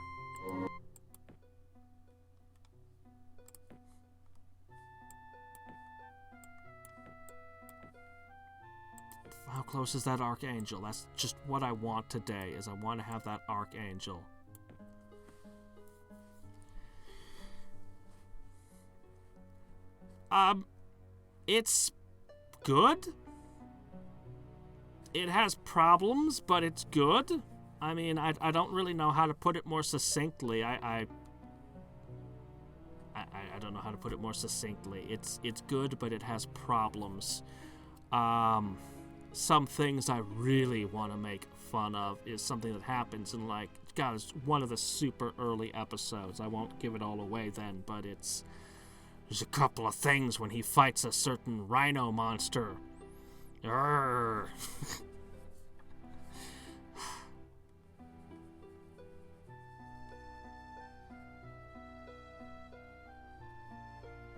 How close is that Archangel? That's just what I want today, is I want to have that Archangel. It's good. It has problems, but it's good. I mean, I don't really know how to put it more succinctly. I don't know how to put it more succinctly. It's good, but it has problems. Some things I really want to make fun of is something that happens in, like, God, it's one of the super early episodes. I won't give it all away then, but there's a couple of things when he fights a certain rhino monster. Urgh.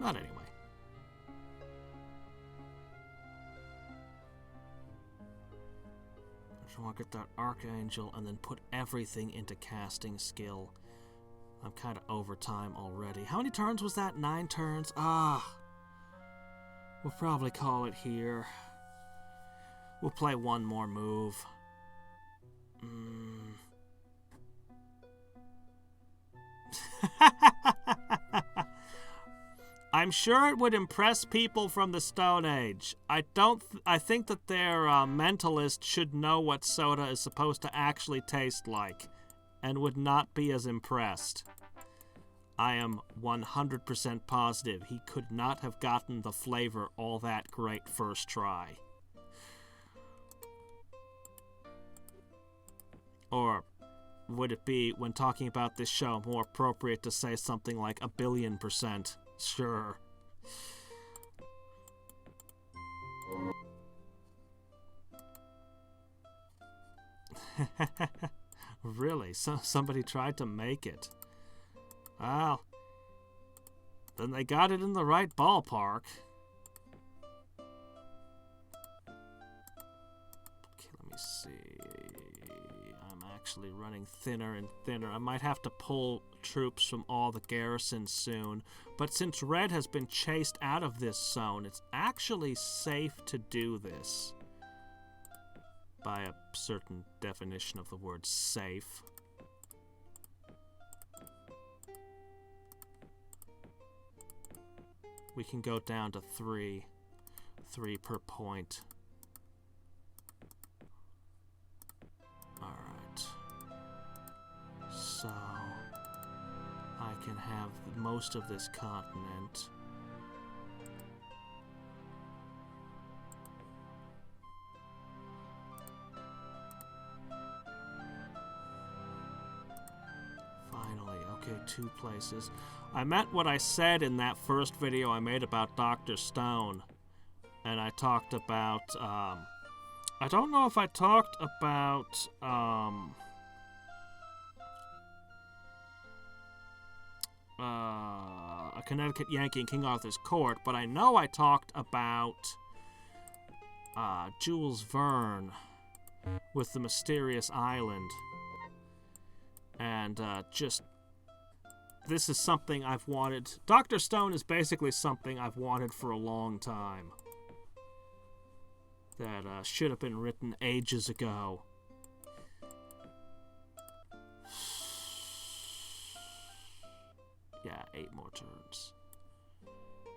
But anyway. I just want to get that Archangel and then put everything into casting skill. I'm kind of over time already. How many turns was that? 9 turns? We'll probably call it here. We'll play one more move. I'm I'm sure it would impress people from the Stone Age. I think that their mentalist should know what soda is supposed to actually taste like, and would not be as impressed. I am 100% positive he could not have gotten the flavor all that great first try. Or would it be, when talking about this show, more appropriate to say something like 1,000,000,000%? Sure. Really? Somebody tried to make it. Well, then they got it in the right ballpark. Okay, let me see. I'm actually running thinner and thinner. I might have to pull troops from all the garrisons soon. But since Red has been chased out of this zone, it's actually safe to do this. By a certain definition of the word safe. We can go down to 3 per point. Alright. So, I can have most of this continent. Finally, okay, 2 places. I meant what I said in that first video I made about Dr. Stone. And I talked about, I don't know if I talked about, a Connecticut Yankee in King Arthur's court, but I know I talked about, Jules Verne with the mysterious island. And, this is something I've wanted. Dr. Stone is basically something I've wanted for a long time. That should have been written ages ago. Yeah, 8 more turns.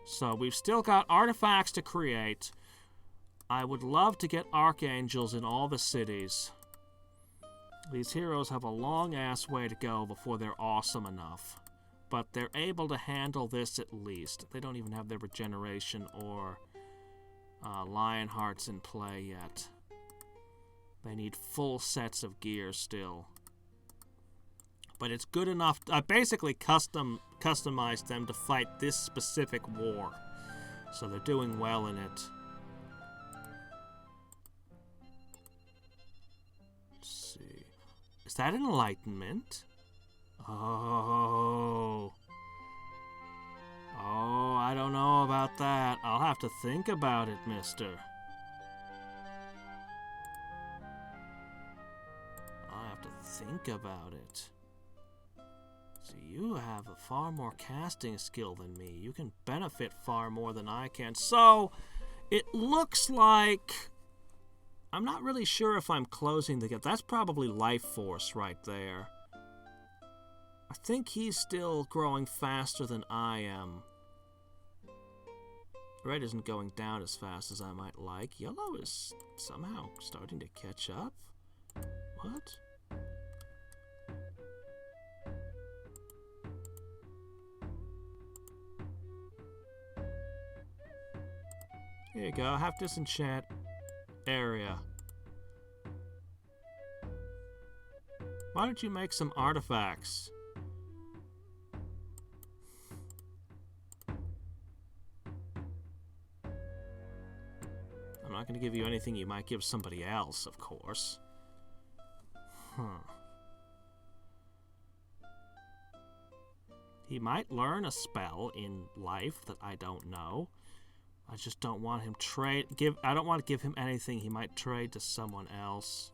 So we've still got artifacts to create. I would love to get archangels in all the cities. These heroes have a long-ass way to go before they're awesome enough. But they're able to handle this at least. They don't even have their regeneration or lion hearts in play yet. They need full sets of gear still. But it's good enough. I basically customized them to fight this specific war. So they're doing well in it. Let's see. Is that enlightenment? Oh, I don't know about that. I'll have to think about it, mister. I'll have to think about it. So you have a far more casting skill than me. You can benefit far more than I can. So, it looks like... I'm not really sure if I'm closing the gap. That's probably Life Force right there. I think he's still growing faster than I am. Red isn't going down as fast as I might like. Yellow is somehow starting to catch up. What? Here you go. Have disenchant area. Why don't you make some artifacts? I'm not going to give you anything you might give somebody else, of course. He might learn a spell in life that I don't know. I just don't want him I don't want to give him anything he might trade to someone else.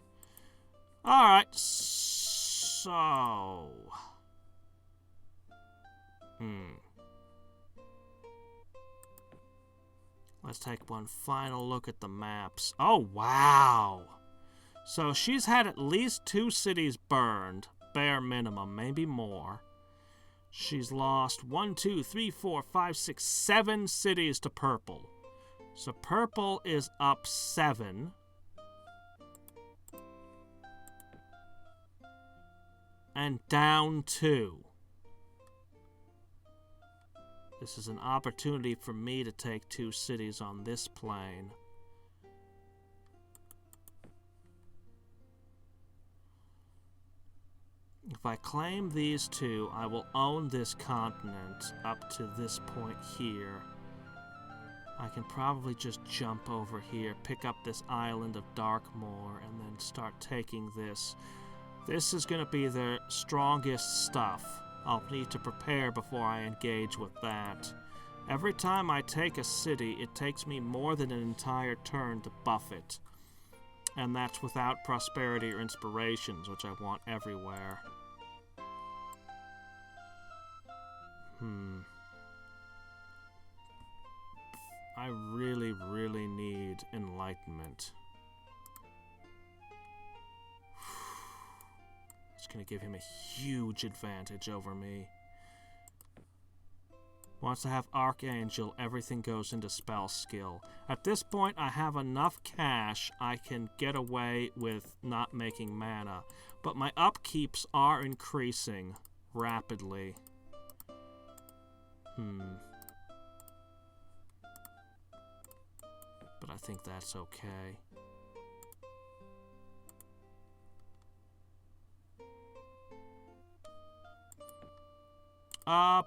Alright, so... Let's take one final look at the maps. Oh, wow! So she's had at least 2 cities burned, bare minimum, maybe more. She's lost 1, 2, 3, 4, 5, 6, 7 cities to purple. So purple is up 7. And down 2. This is an opportunity for me to take 2 cities on this plane. If I claim these 2, I will own this continent up to this point here. I can probably just jump over here, pick up this island of Darkmoor, and then start taking this. This is going to be the strongest stuff. I'll need to prepare before I engage with that. Every time I take a city, it takes me more than an entire turn to buff it. And that's without prosperity or inspirations, which I want everywhere. I really, really need enlightenment. It's going to give him a huge advantage over me. Once I have Archangel, everything goes into spell skill. At this point, I have enough cash I can get away with not making mana. But my upkeeps are increasing rapidly. But I think that's okay.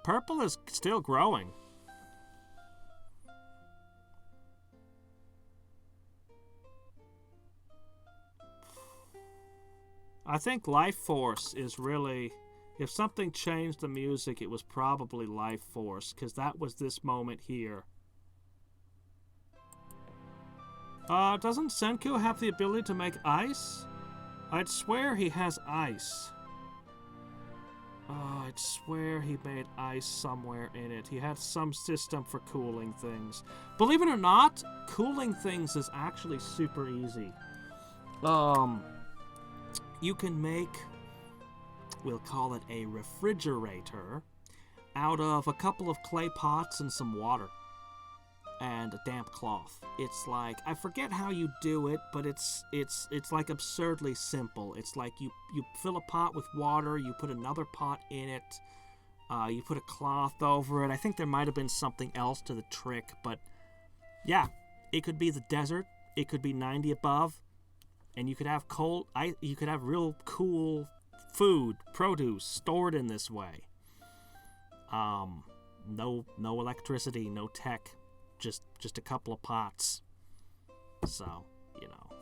Purple is still growing. I think Life Force is really... If something changed the music, it was probably Life Force, because that was this moment here. Doesn't Senku have the ability to make ice? I'd swear he has ice. I'd swear he made ice somewhere in it. He had some system for cooling things. Believe it or not, cooling things is actually super easy. You can make, we'll call it a refrigerator, out of a couple of clay pots and some water. And a damp cloth. It's like, I forget how you do it, but it's like absurdly simple. It's like you fill a pot with water, you put another pot in it, you put a cloth over it. I think there might have been something else to the trick, but yeah, it could be the desert, it could be 90 above, and you could have you could have real cool food, produce stored in this way. No electricity, no tech. Just a couple of pots. So, you know.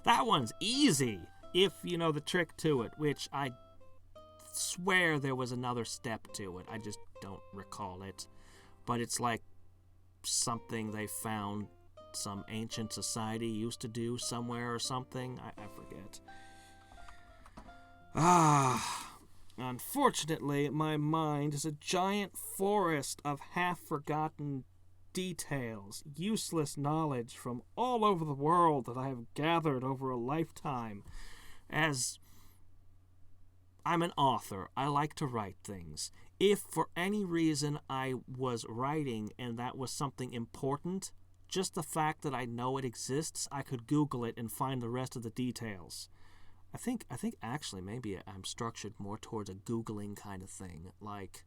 That one's easy if you know the trick to it, which I swear there was another step to it. I just don't recall it. But it's like something they found some ancient society used to do somewhere or something. I forget. Unfortunately, my mind is a giant forest of half-forgotten details, useless knowledge from all over the world that I have gathered over a lifetime. As I'm an author, I like to write things. If for any reason I was writing and that was something important, just the fact that I know it exists, I could Google it and find the rest of the details. I think actually maybe I'm structured more towards a Googling kind of thing. Like,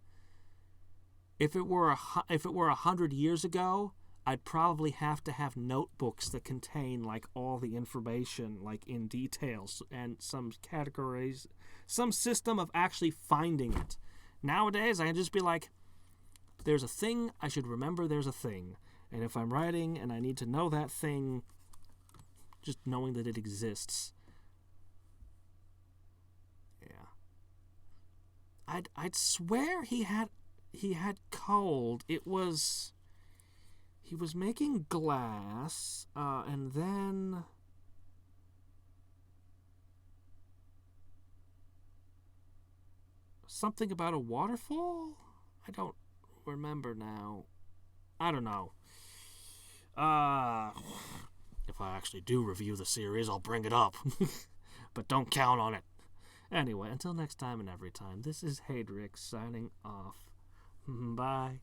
if it were 100 years ago, I'd probably have to have notebooks that contain like all the information, like in details, and some categories, some system of actually finding it. Nowadays, I can just be like, there's a thing, I should remember there's a thing. And if I'm writing and I need to know that thing, just knowing that it exists. Yeah. I'd swear he had cold. He was making glass, and then something about a waterfall? I don't remember now. I don't know. If I actually do review the series, I'll bring it up. But don't count on it. Anyway, until next time and every time, this is Hadriex signing off. Bye.